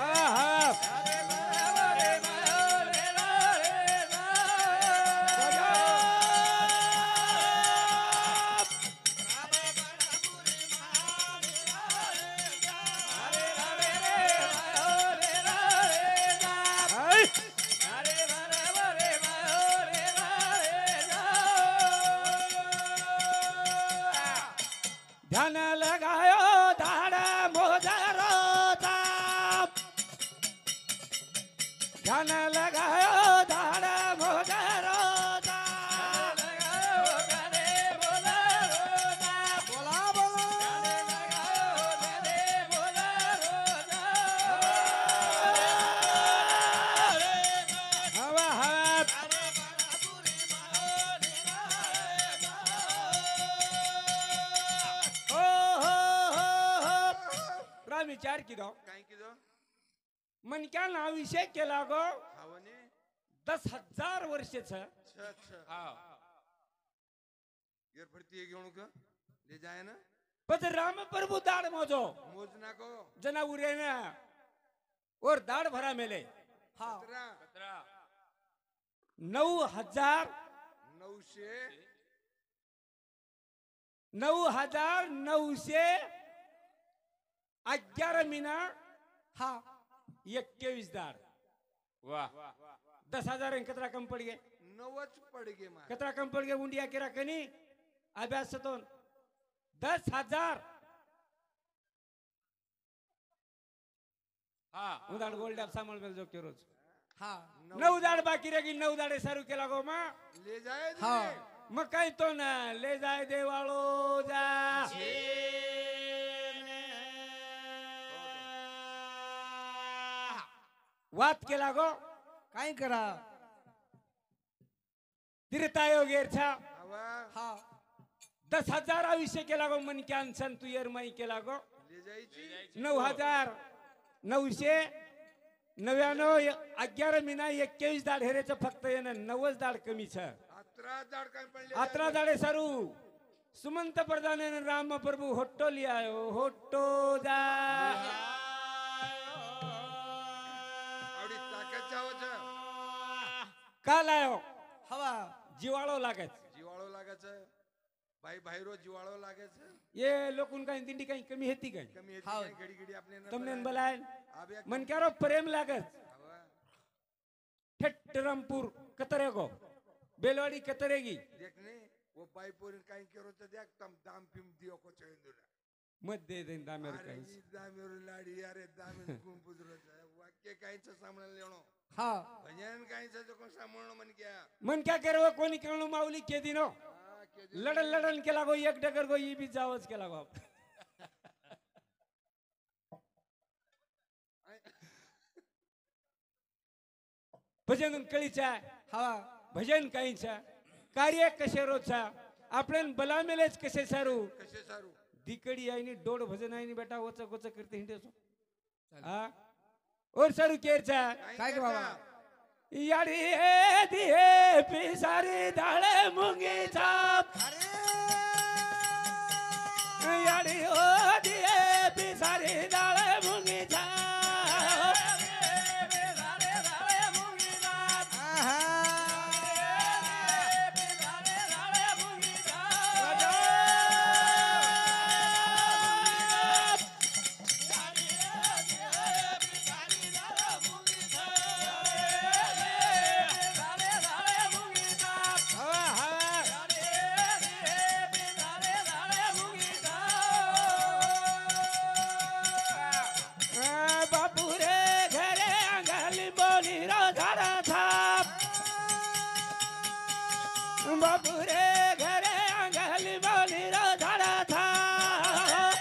आहा। आई। ध्यान लगायो धाड़ा मोजरो ताप ध्यान लगायो धाड़ा मोजरो बोला बोला हवा हाथ विचार किदो काय किदो मन क्या ना विषय केला गो खावने 10,000 वर्षेच अच्छा हा यार फडती घेऊन का ले जाय ना पण राम प्रभु दाड मोजो मोज नाको जना उरे ना और दाड भरा मेले हा 900 9,911 मीना हा 21 दाड वाह 10,000 कतरा कम पड़ गए नवच पड गे मा कतरा कम पड़ गए उंडिया केरा कनी अभ्यास तो 10,000 हा उदाड गोल्ड आप सामान बेल जो रोज हा 9 दाड बाकी रही 9 दाडे सारू केला गो मा ले जाय हा मग काय तो ना ले जाय देवाळो जा वात केला गो काय करा तिरतायो गेरछा हवा हा 10,000 आयुष्य केला गो मन क्यान सन तू येर माई केला गो ले जायची 9,999 मीना 21 दाड हेरेच फक्त येणं 90 दाड कमी छ 11 जाड काय पडले अतरा दाडे सारू सुमंत प्रधान राम प्रभु होट्टो लियायो होट्टो जा आवडी ताकद जावच का लायो हवा जिवाळो लागत जिवाळो लागायचं बाई बाहेरो जिवाळो लागायचं ये लोकून काही दिंडी काही कमी हेती काही कमी येते हाव. काय घडी घडी आपले तमने बलाय आबे मन क्यारो प्रेम लागत हवा ठेट रामपूर कतरे गो बेलवाडी कतरेगी देखने वो बाई पोरी काय केरो तर देख तम दाम फिम दियो को चेंदुला मत दे देन दामेर अरे काही ई दामेरो लाडी अरे दामे गुम पुजरो वाक्य काहीच सामने लेणो हा भजन काहीच जो सामनो मन क्या मन क्या करवा कोणी केळू माऊली के दिनो हा, के जे- लडन लडन केला गो एक डगर गो ई बी जावच केला गो भजन कळीचा हवा भजन काहीचा कार्य कसे रोजचा आपण बला मेलेच कसे सारू कसे सारू दिकडी आईनी डोड भजन आईनी बेटा वच वच करते हिंडेसो हा और सारू केरचा काय ग बाबा याडी हे दिहे पिसारी दाळे मुंगी छाप याडी ओ दिहे पिसारी दाळे मुंगी छाप बापू रे घरे अंगाली बोली रो झाडा थाप बापू रे घरे अंगाली बोली रो झाडा थाप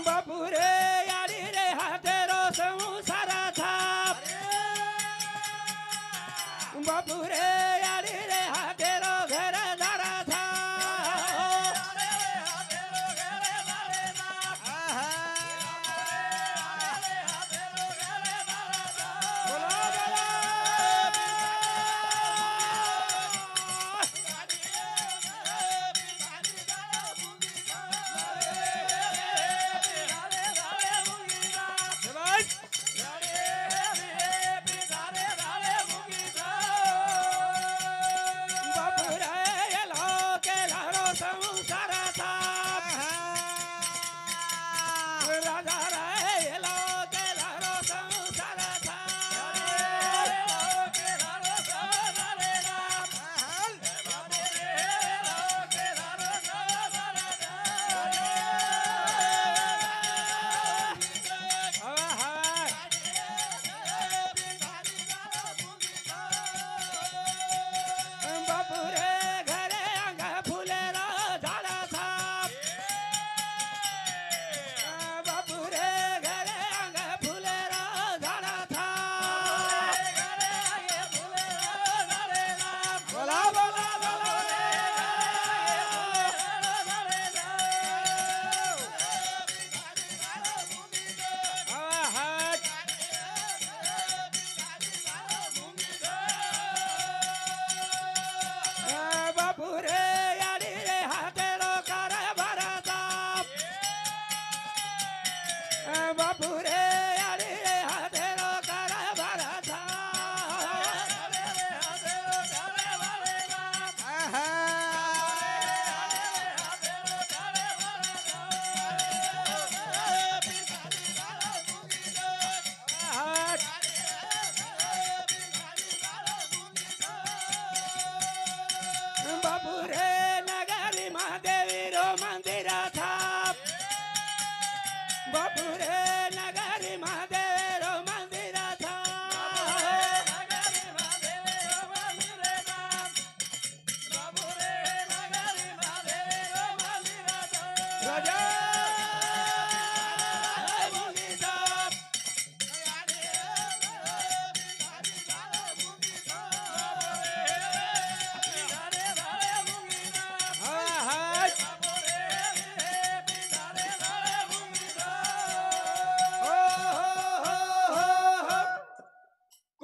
बापू रे यारी रे हातेरो संसारा थाप बापू रे यारी रे हातेरो घर धारा थाप बोलो बापू रे लो के लारो संसारा थाप राजा रे लो के लारो संसारा थाप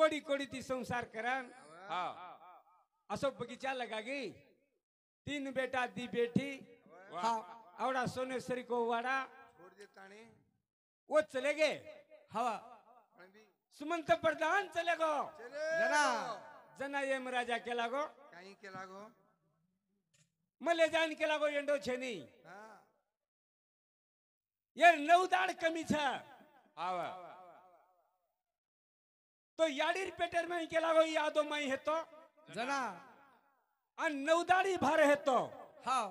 कोडी कोडी ती संसार करान हा असो बगीचा लगा गई 3 बेटा दी बेटी हाँ आवड़ा सोनेश्वरी को वाड़ा छोड़ दे ताणी वो चले गए हवा पण बी सुमंत प्रधान चले गो चले जना जना यम राजा के लागो काही केला गो मले जान के लागो एंडो छेनी हा ये 9 दाड़ कमी छ हा तो याडीर पेटर में के लागो यादो मई है तो जना अन 9 दाड़ी भार है तो हाँ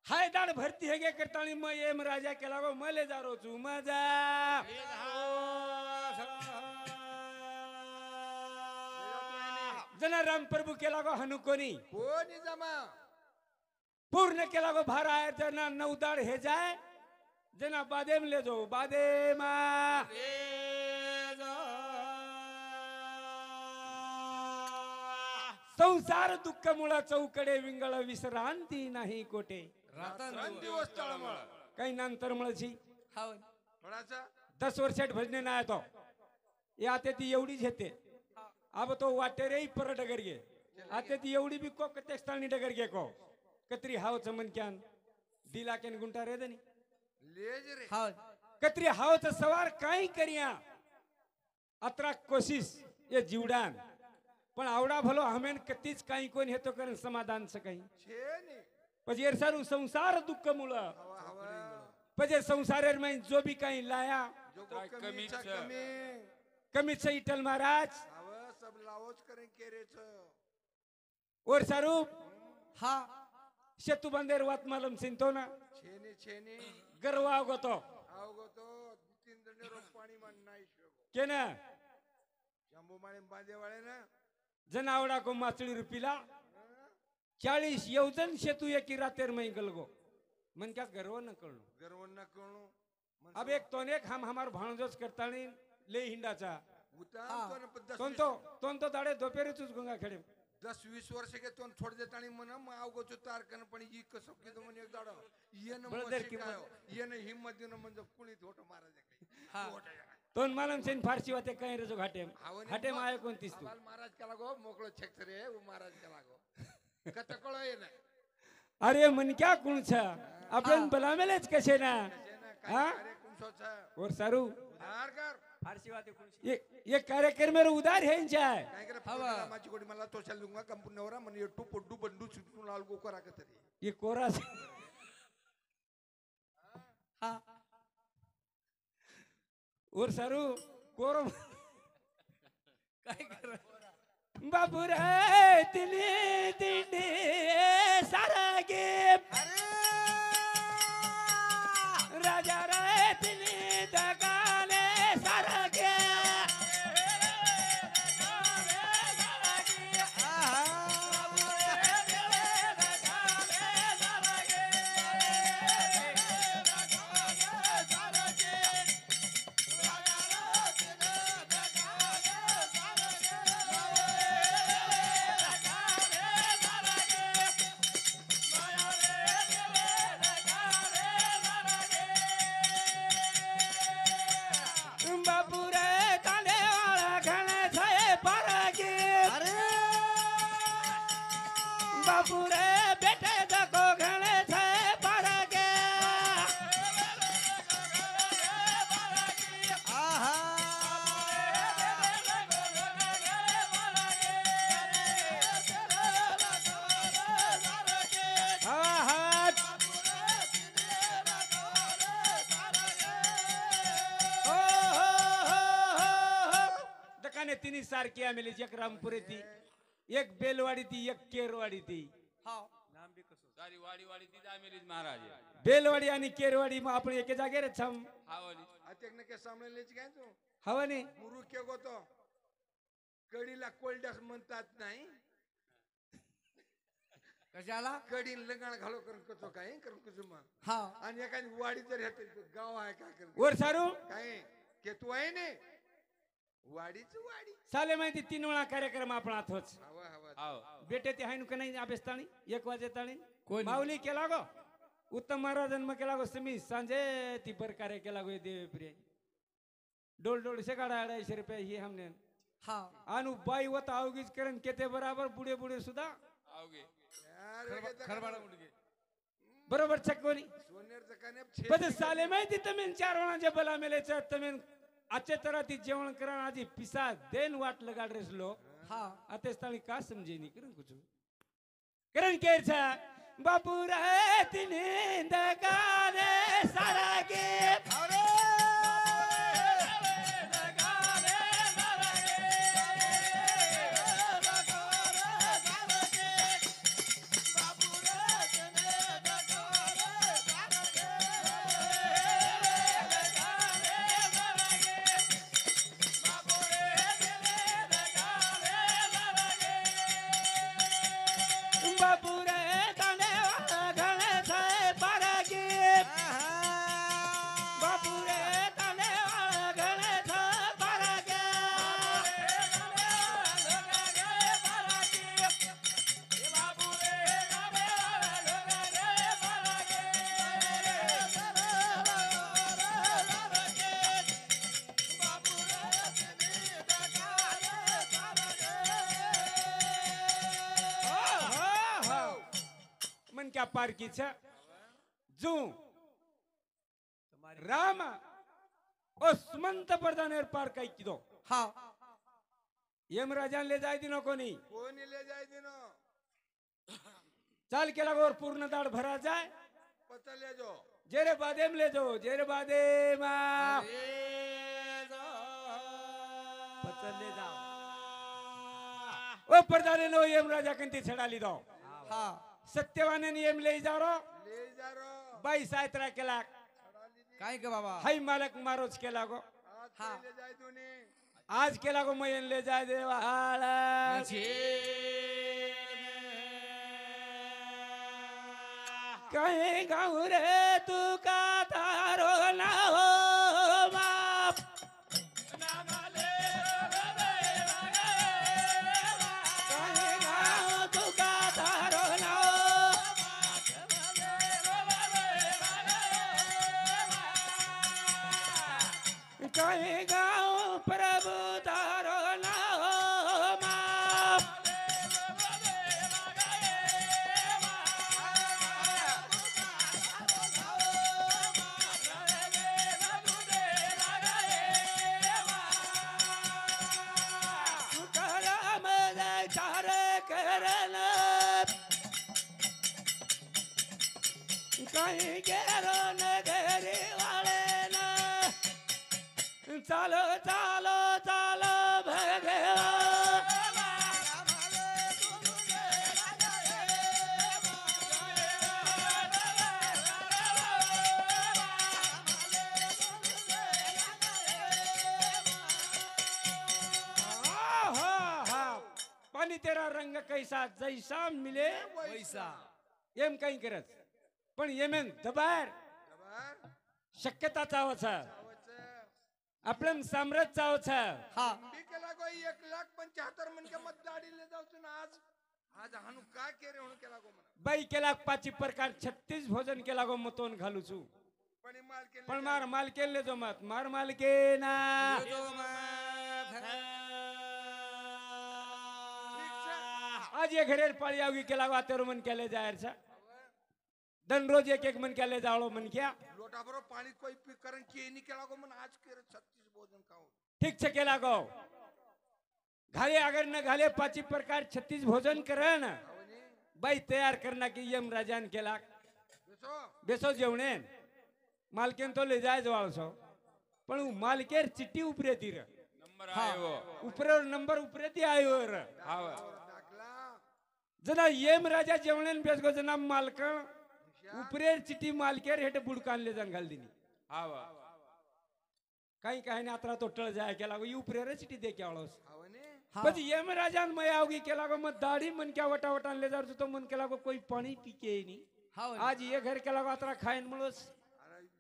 हाय दाड़ भरती है के करतानी मैं यम राजा के लागो मले जा रो छु मजा जना राम प्रभु के लागो हनुकोनी कोणी जमा पूर्ण के लागो भारा है जना 9 दाड़ है जाए जना बादेम ले जो बादेमा संसार दुःख मुळा चौकडे विंगळ विश्रांती नाही कोटे रात्रं दिवस तळमळ काही नंतर मळची हाँ कोणाचा 10 वर्षात भजने नाही तो याते ती एवढीच येते अब तो वाटे रे पर डगर गे आते ती एवढी बी को कतेस्तानी डगर गे को कत्री हाव चमन क्यान दिला केन गुंटा रे दनी लेज रे हाँ कत्री हाव च सवार काही करिया अत्रा कोशिश ये जीवडान पण आवडा भलो हमेन कतीच काही कोण हेतो करन समाधान स काही छे नी પછી એરસારું સંસાર દુઃખ મૂળ हवा हवा પછી સંસારેર માં જો બી કઈ લાયા जो काय कमी कमीच. कमी કમી છે ઈટલ મહારાજ हवा सब लावच करें केरेच ઓર સારું हाँ સેતુ બંદેર વાત માલમ સિંતો ના छेनी ગરવા ગતો आवगो तो 2-3 दंडे रोज पाणी मान नाही शेगो કે ના शंभू माळे बांधे वाळे ना જનાવડા કો માછલી રૂપીલા 40 યોજન સેતુ એકી રાतेर में गलगो मन क्या गर्व न कळलो गर्व न कळू अब एक तोन एक हम हमार भाणजोच करतानी ले हिंडाचा उतार हा. तो न पण तोन तो दाडे दोपेरीचूच गंगा खेडे 10-20 वर्ष के तोन छोड देतानी म्हण मग आवगो तो तार कन पण ई कसं किदो म्हण एक दाडो येन बळदेर मग किंमत. शिकायो येन हिम्मत देन म्हणजे कुणी थोट महाराज हाँ. तोन मालम सेन फारसी वाते काही रजो घाटे घाटे माय कोणतीस तू आवाल महाराज केला गो मोकळो छेक रे उ महाराज केला गो कत कळो ये ना अरे मन क्या कुण छ आपण बलामेलेच कसे ना हा हा? अरे कुंसोचा और सारू धार कर फारसी बातें कुछ ये कार्यक्रम में उदार है जाय काय करे हवा. माझी गोडी मला तो चाल दूंगा कंपनीवरा म्हणे टू पड्डू बंडू सुटून लाल गो करा का तरी ये कोरा से हाँ और सारू कोरो काय कर बाबू रे तिने तिने सारा गे राजा रे तिने दगाले सारा गे बाबू रे ताले वाला घने छे परगे बाबू रे बेटे देखो घने छे परगे आहा दकाने तिन्ही सारखी आमेली एक रामपुरे ती एक बेलवाडी ती एक केरवाडी ती हाँ सारी वाडी वाडी ती जामेलीच महाराज बेलवाडी आणि केरवाडी मग आपण एके जागे रे छम हावली अत्यक के सामने लेच काय तू हवा नाही मुरू के गो तो कडीला कोल्डस म्हणतात नाही कशाला कडी लगाण घालो करून कतो काय करून कुजुमा हाँ आणि एखादी वाडी जर हे गाव आहे काय कर वर सारू काय के तू आहे ने वाडीच वाडी साले माहिती 3 वेळा कार्यक्रम आपण आथोच हवा हवा हाव बेटे ते हायनु कनाई अभ्यासताणी 1 वाजेताणी कोणी? माऊली केला गो उत्तम महाराजन मग केला गो समी सांजे ती बर कार्य केला गो देव प्रिय डोल डोल से गाड़ा 250 रुपये ही हमने हा आणि बाई वत आवगीच करण केते बराबर बुडे बुडे सुद्धा आवगे खरबाडा मुलगी बरोबर चकवली सोनेरचं काने पण साले माहिती तुम्ही 4 वणाचे बला मेलेच तुम्ही आचे तरह ती जेवण करण आजी पिसा देन वाट लगाड रेसलो हा आते स्थानी का समझे नहीं करण कुछ करण केर छा बापू रे तिने दगाने सारा के बापू रे तने घणे थे पारगी बापू रे तने घणे थे पारगी बापू रे मन क्या पार की छे जू राम ओ सुमंत प्रधानेर पार काही किदो हा यमराजान ले जाय दिनो कोणी कोणी ले जाय दिनो चाल केला गोर पूर्ण दाड भरा जाय पता ले जो जेरे बादेम ले जो जेरे बादेम पचले जा ओ प्रधाने नो यमराजा कंती छडाली दो हा सत्यवाने नियम ले जारो ले जा रो बाई सायत्रा केला काय ग बाबा हाय मालक मारोच केला गो आज हा. ले जाय दुनी आज केला गो मयन ले जाय देवा आला कहीं गाँव रे तू का तारो ना हो बाप कहीं गाँव तू का तारो ना हो कहीं गाँव प्रभु तारो ना हो बाप तुकाराम चार करन कहीं गेरो न घरी वाले न चालो चालो चालो भगवा पानी तेरा रंग कैसा जैसा मिले पैसा एम काही करत पण येमेन दबार खबर शक्यता चावच आपलं साम्राज्य चावच हा मी केला गो 1,75,000 मन के मत गाडी ले जाऊ तू आज आज हानू काय केरे म्हणून केला गो म्हणा बाई केला 5 प्रकार 36 भोजन केला गो मतोन घालू छु पण ही माल केले पण मार मालकेन ले जो मत मार मालके ना आज ये घरेर पाळी आवी केला गो आतेर मन केले जायर छा दन रोज एक मन केले जाळो मन क्या लोटा बरो पाणी कोई पी कारण के नहीं केला गो मन आज केरे 36 भोजन खाओ ठीक छे केला गो घाले अगर न घाले 5 प्रकार 36 भोजन करन आवनी बाई तयार करना की यम राजान केला बेसो बेसो जेवणे मालकेन तो ले जाय जवाळसो पण उ मालकेर चिट्टी उपरे ती र नंबर आयो उपरे नंबर उपरे ती आयो र हाव टाकला जना यम राजा जेवणेन बेस गो जना मालकन उपरेर चिट्टी मालकेर हेटे बुडकान ले जंगाल दिनी हाव काही काही ना अतरा तो टळ जाय केला गो उपरेर चिट्टी दे के आवळस आवनी પછી यम राजान मैं आवगी केला गो मत दाढ़ी मन क्या वटा वटा ले जार तो मन केला गो कोई पानी पी के नहीं हा आज ये घर केला गो अतरा खाइन मळस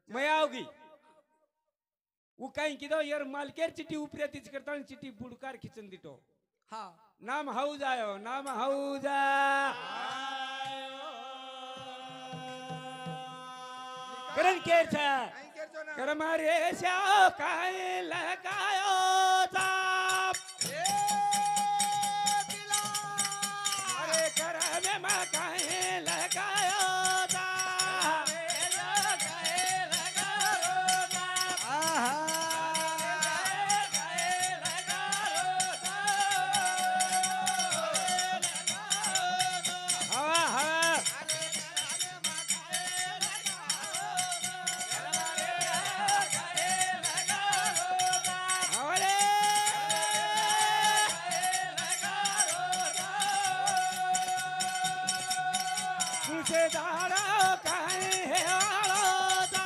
मैं आवगी वो काही किदो यार मालकेर चिट्टी उपरे तीच करता चिट्टी बुडकार खिचन दिटो हा नाम हाऊज आयो नाम हाऊज करण केर छा काही करतो ना कर मारे श्याओ काय लगायो चाप ए गुळसे झाड काय हे आळोदा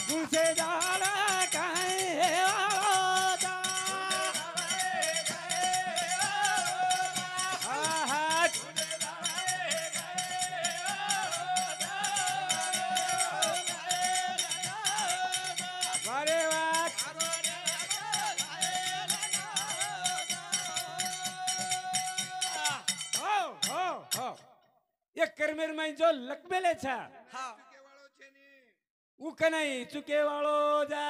गुळसे झाड काय हे आळोदा आहा वारे वा हो हो हो ये करमेर माई जो लकबेले छा હા કેવાળો છે ને उक नहीं चुके वालो जा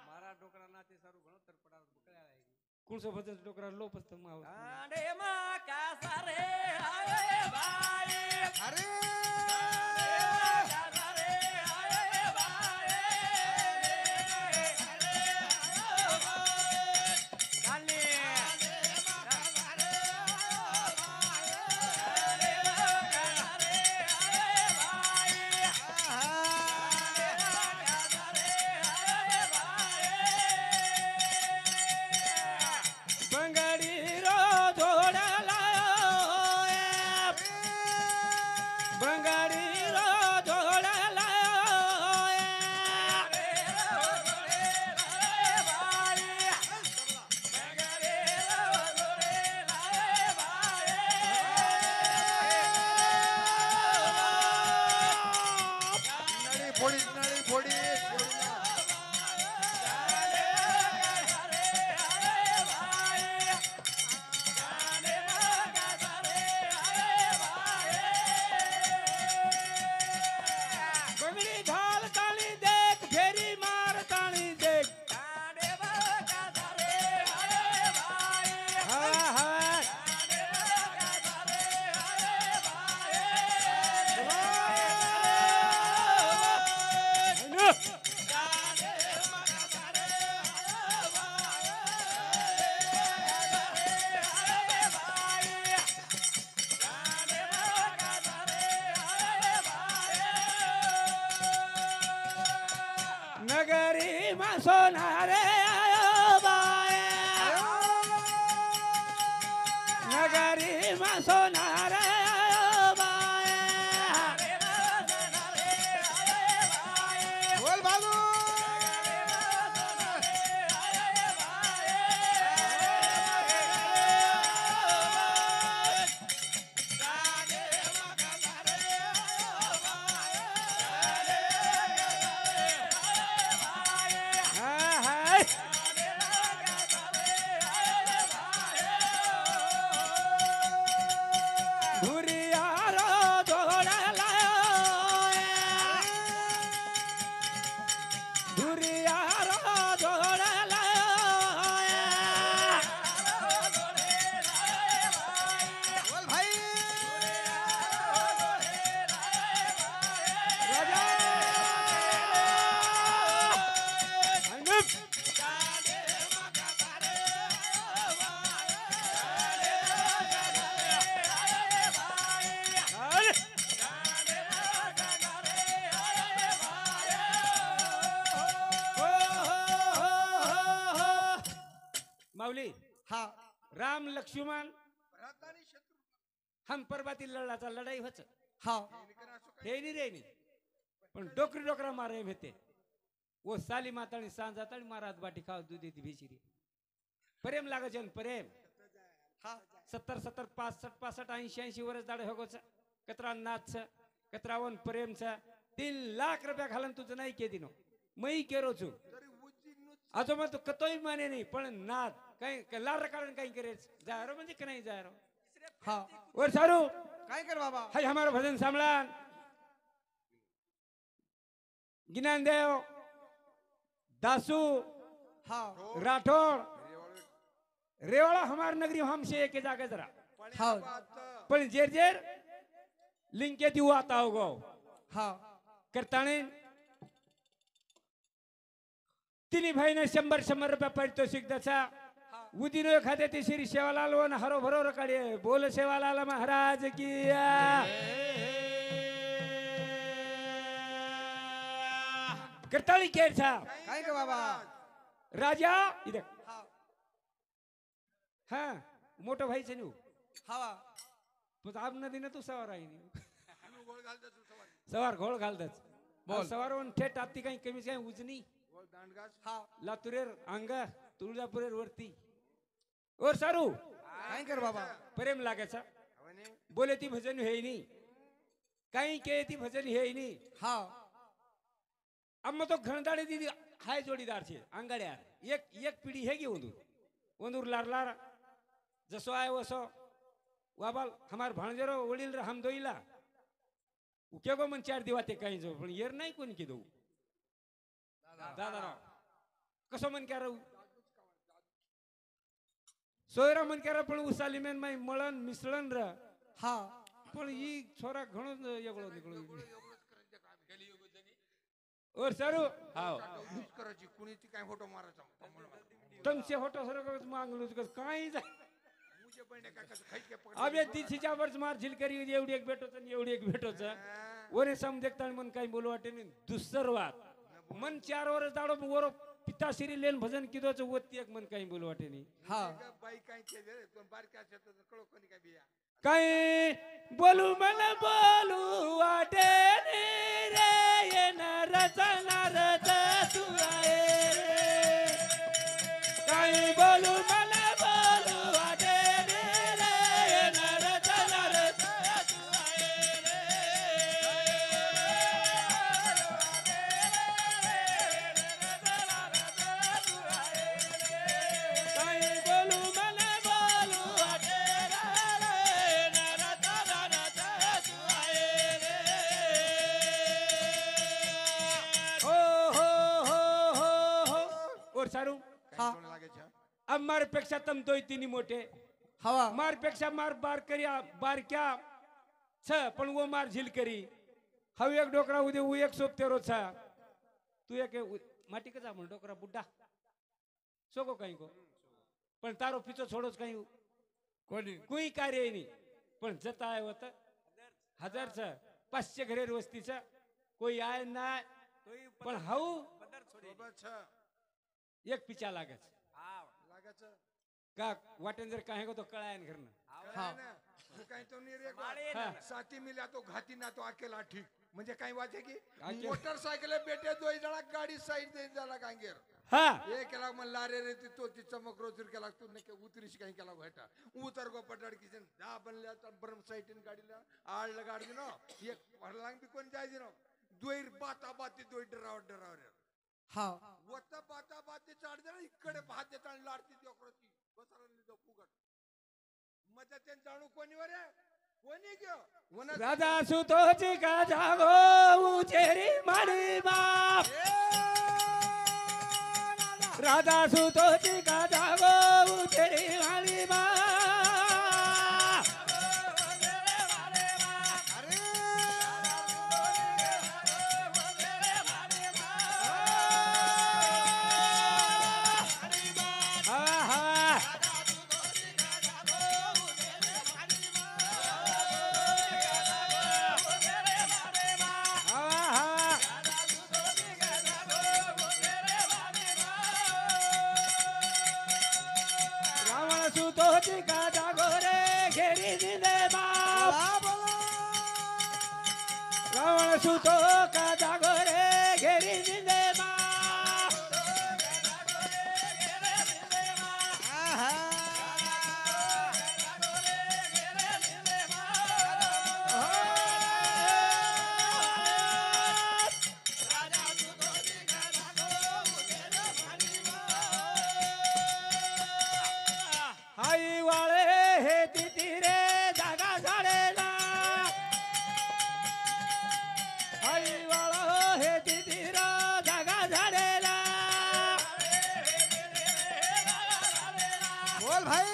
મારા ડોકરા નાતે સારું ઘણો તરપડા પકડ્યા લાગી कौन सो भजन टोकरा लो पस्तम आओ આડે માં કાસરે આયે ભાઈ અરે કાસરે આયે ભાઈ ગાલે बंगाड़ी रो जोड़ा लायो बंगाड़ी रो जोड़ा लायो નળી ફોડી નળી ફોડી बंगड़ी ढाल ताली देख फेरी मार ताली देख हाँ हाँ नगरी में सोनारे आयो बाए नगरी में सोनारे आयो बाए બોલ બાબુ हाँ हाँ धुरियारो जोड़ा लायो धुरियारो जोड़ा लायो બોલ ભાઈ राजा अनुप अरे माऊली હા राम लक्ष्मण ભ્રાતાની શત્રુ हम पर्वती लढाचा लढाई होच હા हे नाही रे नाही पण डोकरी डोकरा मारे भेते वो साली मातानी सांज आतानी महाराज बाटी खाव दूध येते भिशिरी प्रेम लागायचे न प्रेम હા 70 70 65 65 80 80 वर्ष दाडे होगोच कतरा नाच कतरा वन प्रेम छ 3 लाख रुपया घालन तुझं नाही के दिनो मई केरो छु તરી ઉજીનું आजो मग तू कतोय माने नाही पण नाद काही लार कारण काही करे जायरो म्हणजे का नाही जायरो હા वर सारू કાઈ કર બાબા हाय हमारा भजन सांभळान ज्ञानदेव दासू હા राठौड़ रेवाड़ा हमार नगरी हमसे एक जागे जरा હા पण जेर जेर लिंक के दिव आता होगो હા करताने तिन्ही भाईने 100 रुपये पारितोषिक दचा उदिनो एखाद्या ते श्री सेवालाल वन हरो भरो रकाडे बोल सेवालाल महाराज की करताळी केर छा કાઈ કર બાબા राजा इधर હા हाँ मोटो भाई छे नु हवा पण आप नदी न तू सवार आई नी गोळ घालता तू सवाल सवार घोळ घालतच बोल. सवार वन थेट आपती काही कमी काही उजनी गोळ दांडगास हा लातुरेर अंगा तुळजापुरेर वरती और सारू काय कर बाबा प्रेम लागायचा हवने बोले ती भजन है नी काही के ती भजन है नी हा अम्मा तो घणदाडे दीदी हाय जोडीदार छे आंगाड्या एक एक पिढी है गी ओंदूर लार लार जसो आय वसो वाबाल हमार भाणजेरो वडील हम दोईला उके गो मन 4 दिवाते काही जो पण येर नाही कोणी की दो दादा कसो मन क्या रहू सोयरा मन क्या पण उसाली मेन माई मळन मिसळन र हा पण ही छोरा घणो एगळो निकळो और सारू हाव यूज करायची कुणी ती काय फोटो मारायचा तमसे होटो सर मांगलो काही जा मुझे बने का कसं खाई के पकड अब ये दिशीच्या वर्ष मार झिल करी एवढी एक भेटोच आणि एवढी एक भेटोच वरे सम देखता मन काही बोलू वाटे नाही दुसर वात मन 4 वर्ष दाडो वरो पिताश्री लेन भजन किदोच वत्ती एक मन काही बोलू वाटे नाही हा बाई काय के रे तू बारक्या शेतात कळो कोणी काय बिया काही बोलू मन बोलू वाटे नाही रे ये रचना रच तू आहे रे काही बोलू मन बोलू वाटे नाही रे ये रचना रच तू आहे रे काही बोलू मन बोलू वाटे और सारू हा कोण लागे छा अब मार पेक्षा तम तो इतनी मोठे हवा मार पेक्षा मार बार करिया बार क्या छ पण वो मार झील करी हव एक डोकरा उदे उ एक सोपते रोज छा तू एक माटी कसा म्हण डोकरा बुड्ढा सोको काही को पण तारो पिचो छोडोच काही कोणी कोई कार्य नाही पण जता आहे होत 1000 छ 500 घरेर वस्तीचा कोई आय ना पण हाऊ सोबत छा एक पिचा लागच लागाच का वाटेन जर काही को तो कळायन घरनं हा तू काय तो नाही रे हा. साथी मिला तो घाती ना तो अकेला ठीक म्हणजे काय वाचे की अकेला. मोटरसायकल बेटे दोई जणा गाडी साईड दे झाला कांगेर हा ये केला मन लारे रे ती तो ती चमक रोजूर केला तू नके उतरीश काही केला भेटा उतर गो पटड किचन दा बनल्या तर बरम साईडन गाडीला आळ लगाड दिनो एक भरलांग बी कोण जाय दिनो दोईर बाता बाती दोई डराव रे हा वत बाता बाती चाड जरा इकडे भात देता आणि लाडती दोकरती बसरांनी जो फुगट मजा ते जाणू कोणी वर कोणी गयो वना राजा सुतोची का जागो उचेरी माडी बाप राजा सुतोची का जागो उचेरी माडी बाप सुतोची का जागो रे घेरी दिले बाप रावण सुतो का जागो रे घेरी दिले बाप आई वाळे हे तिती रे जागा झाडेला आई वाळ हे तिती रे जागा झाडेला बोल भाई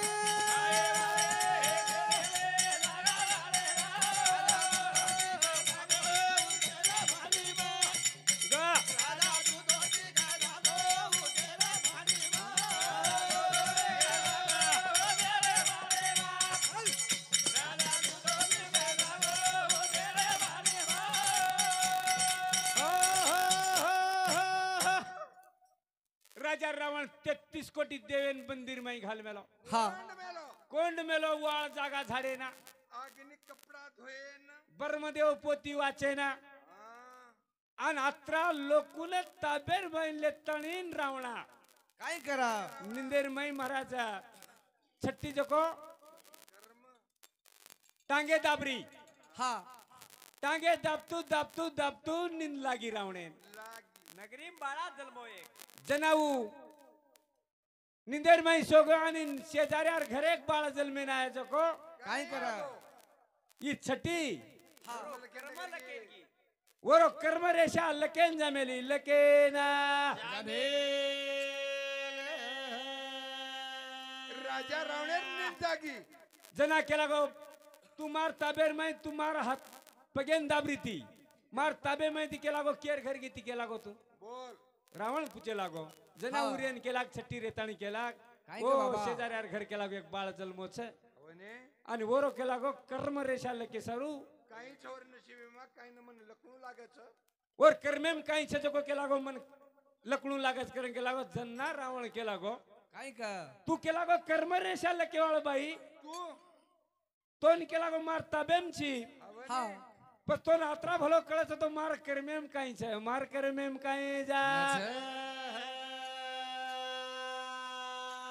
राजा रावण 33 कोटी देवेन मंदिर में घाल मेलो हा में कोंड मेलो वाळ जागा झाडे ना अग्नी कपडा धुएन बर्मदेव पोती वाचे ना आणि अत्रा लोकुल ताबेर बैनले तणीन रावणा काय करा निंदेर मै महाराजा छट्टी जको टांगे दाबरी हा टांगे दाबतू दाबतू दाबतू निंद लागी रावणे नगरी बाळा जन्मोये जनाऊ निंदेर मै सोगो आणि शेजाऱ्यार घरे एक बाळ जन्मे ना जको काय करा ही छट्टी हा वरो कर्म रेषा लकेन जमेली लकेना राजा रावणे जागी जना केला गो तू मार ताबेर मै तू मार हात पगेन दाबरी ती मार ताबे मै ती केला गो केर घर ती केला गो तू बोल रावण पूछे लागो जना हा. उरेन केला छट्टी रेताणी केला काय ओ गं बाबा? शेजाऱ्यार घर केला गो एक बाळ जन्मो छे होने आणि वरो केला गो कर्म रेषा लके सारू काही छोर नशिबीमा काही न मन लखणू लागायचं और कर्मेम काही छजको केला गो मन लकणू लागच करेन केला गो जन्ना रावण केला गो काय का तू केला गो कर्म रेषा लके वाळ बाई तू तो केला गो मार ताबेमची हा पण तो रात्रा भलो कळत तो मार कर्मेम काही छे मार कर्मेम काही जा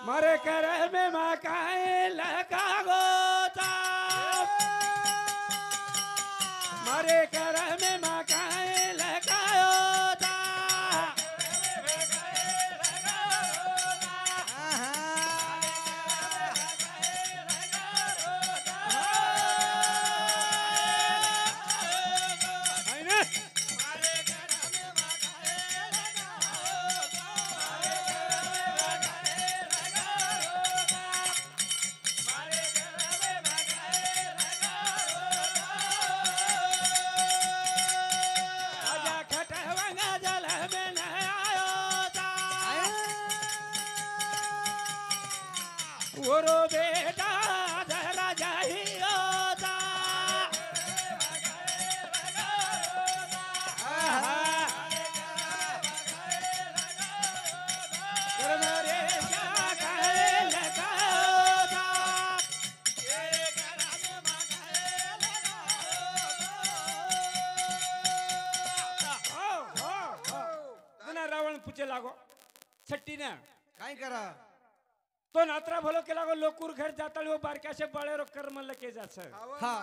मारे कर्मे मा काय लका गोता मारे कर्मे मा काय लका गोता आहे ना? राजा खटवंगा जल में न आयो ता ओरो बेटा राजा ही होता कर्म रेषा काहे लगा होता जना रावण पूछे लागो छट्टी ना काय करा तो नात्रा भलो के लागो लोकुर घर जाता वो बारकाशे बाळेरो कर्म लके जाछ हा.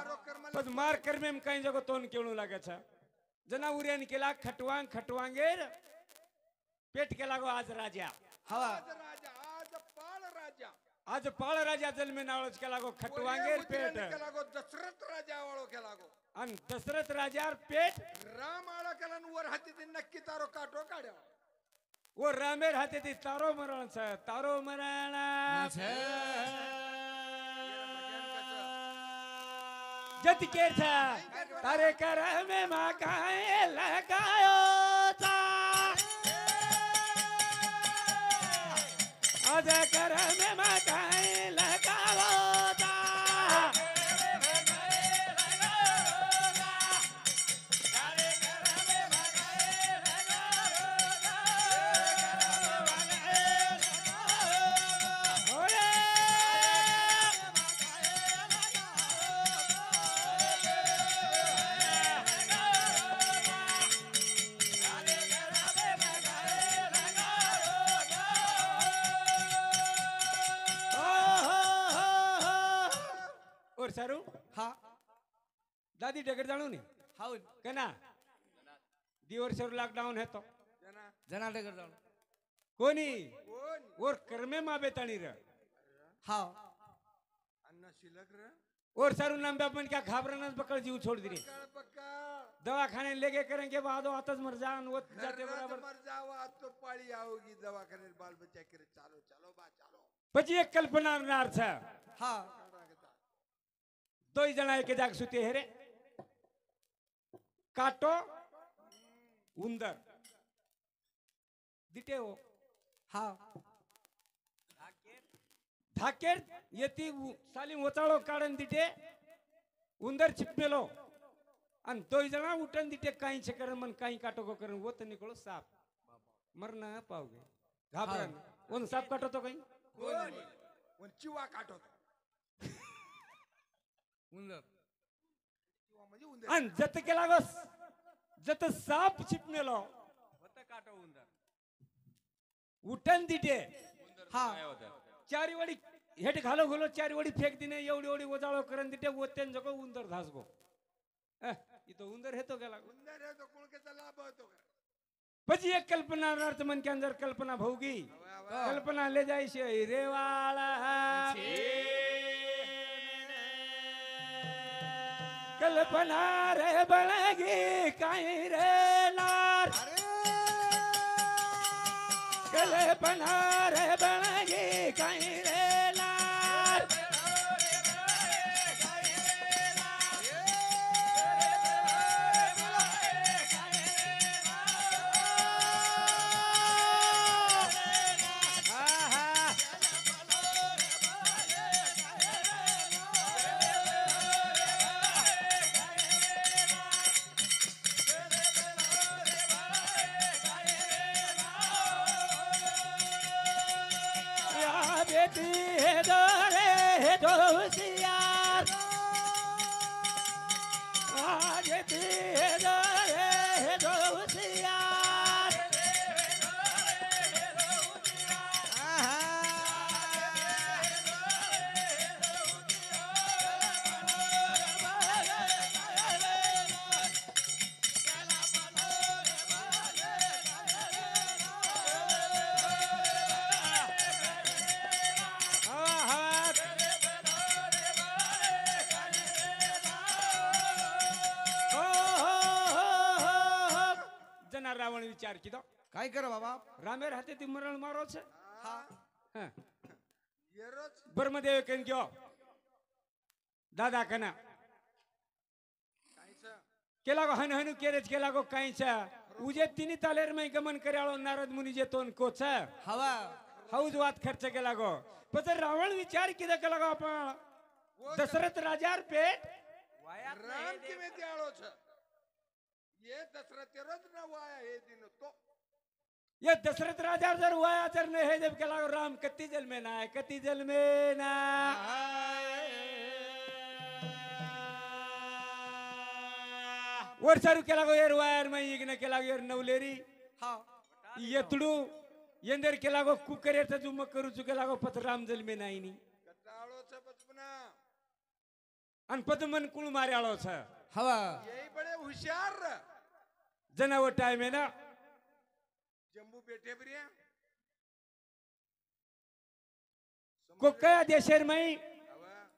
पण मार कर्मेम काही जगो तोन केळू लागे छ जना उर्यान केला खटवांग खटवांगेर पेट के लागो आज राजा हवा राजा आज पाळ राजा आज पाळ राजा जन्मे नावळच के लागो खटवांगेर पेट केलागो दशरथ राजा वाळो केलागो आणि दशरथ राजार पेट राम आळा केला न वर हाती ते नक्की तारो काटो काढ्या वो रामेर हाते ती तारो मरण छ तारो मरण जत के छ तारे कर में मा काहे लगायो ता आज कर में मा काहे लगायो ता ओरे और सारू हा दादी डगर जाणू नी हाऊन कना दिवर सर लॉकडाउन है तो जना डगर जाऊ कोणी कोण और कर्मे मा बेताणी र हा अन्न शिलक र और सारू नंबा पण क्या घाबरना बकल जीव छोड़ दी रे पकड़ पकड़ दवाखाने लेके करेंगे बाद आतच मर जान वो जाते घरनाथ बराबर मर जावा आज तो पाळी आओगी दवाखाने बाल बच्चा करे चालो चालो बा चालो પછી એક કલ્પના નાર છે हा દોઈ જણા એક જાગ સુતે હેરે કાટો ઉંદર दिटे हो हा धाकेर येती साली वचाळो काढन दिटे उंदर छिपमेलो आणि दोई जणा उठन दिटे काही करन मन काही काटो को करन वो तो निकलो साप मरना पाओगे घाबरन उन साप काटो तो काही कोण चिवा काटो उंदर म्हणजे उंदीर. आणि जत केला गो जत साप चिपनेलो होतं काटो उंदर उठन तिथे हा काय होतं चारी वडी हेट घालो घालो चारी वडी फेक दिने एवढी एवढी ओजाळो करन तिथे ओत्यान जगो उंदर धास गो इथं उंदर हेतो गेला गो. उंदीर हे तो कुणकेचा लाभ होतो का? પછી એક કલ્પના અર્થ મન કે અંદર કલ્પના ભોગી કલ્પના ले જાય છે રે વાળા કલ્પના રે બળગી કાઈ રે લાર કલ્પના રે બળગી કાઈ રે લાર बेटी है दोरे है दोसियार बेटी है दोरे है दोसियार जना रावण विचार कीधो काय करा बाबा रामेर हाथे ती मरण मारो छे हा हाँ. येरोच ब्रह्मदेव कन गयो दादा कना काहीचं केला गो हन हनु केरेज केला गो काई छे उजे तिनी तालेर में गमन कर्याळो नारद मुनी जे तोन को छे हवा हौज वात खर्च केला गो पण रावण विचार किदा केला गो आपण दशरथ राजार पेट राम किमे त्याळो छ ये दशरथ रोज न वाया हे दिन तो ये दशरथ राजा जर वाया तर ने हे जब केला गो राम कत्ती जल में ना है कत्ती जल में ना वर सारू केला गो एर वायर में इग्न केला गो एर नवलेरी हा येतडू येंदर केला गो कुकरेचा जुम करू चुकेला गो पत राम जल में नाही नी कटाळो छ बचपना आणि पदमन कुळ मार्याळो छ हवा यही बड़े होशियार र. जनावर टाइम है ना जम्बू बेटे बरिया को कया देशेर में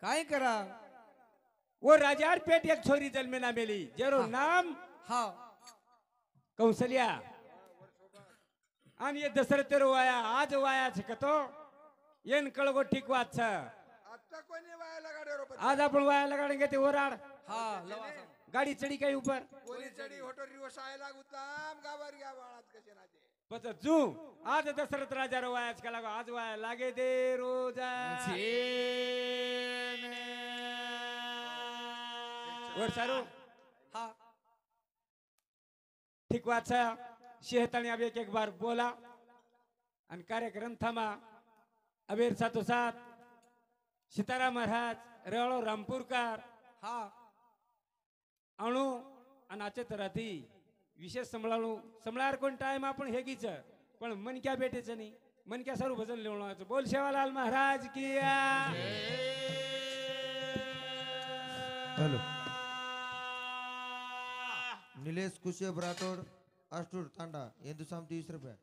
काय करा वो राजार पेट एक छोरी जल में ना मिली जेरो नाम हा कौशल्या आणि ये दशरथ रो वाया आज वाया छ कतो येन कळगो ठीक वात छ आता कोणी वाया लगाडे रो बच. आज आपण वाया लगाडेंगे ते ओराड हा लवा गाडी चढी काही ऊपर कोणी चढी होटो रिवर्स आय लागुताम गावार या वाळात कसे नाते पत जू आज दशरथ राजा रो वाया छ लागो आज वाया लागे दे रोजा वर सारू हा ठीक वात छ शेहताणी अब एक बार बोला आणि कार्यक्रम थांबा अबेर सातो साथ सीताराम महाराज रेवाळो रामपूरकर हा अणु आणि आचेत राहती विशेष संभळार कोण टाइम आपण हेगीच पण मन क्या भेटेच नाही मन क्या सारू भजन लिहून बोल शेवालाल महाराज की हेलो निलेश कुशेब राठोड आष्टूर तांडा हिंदुस्तान 30 रुपये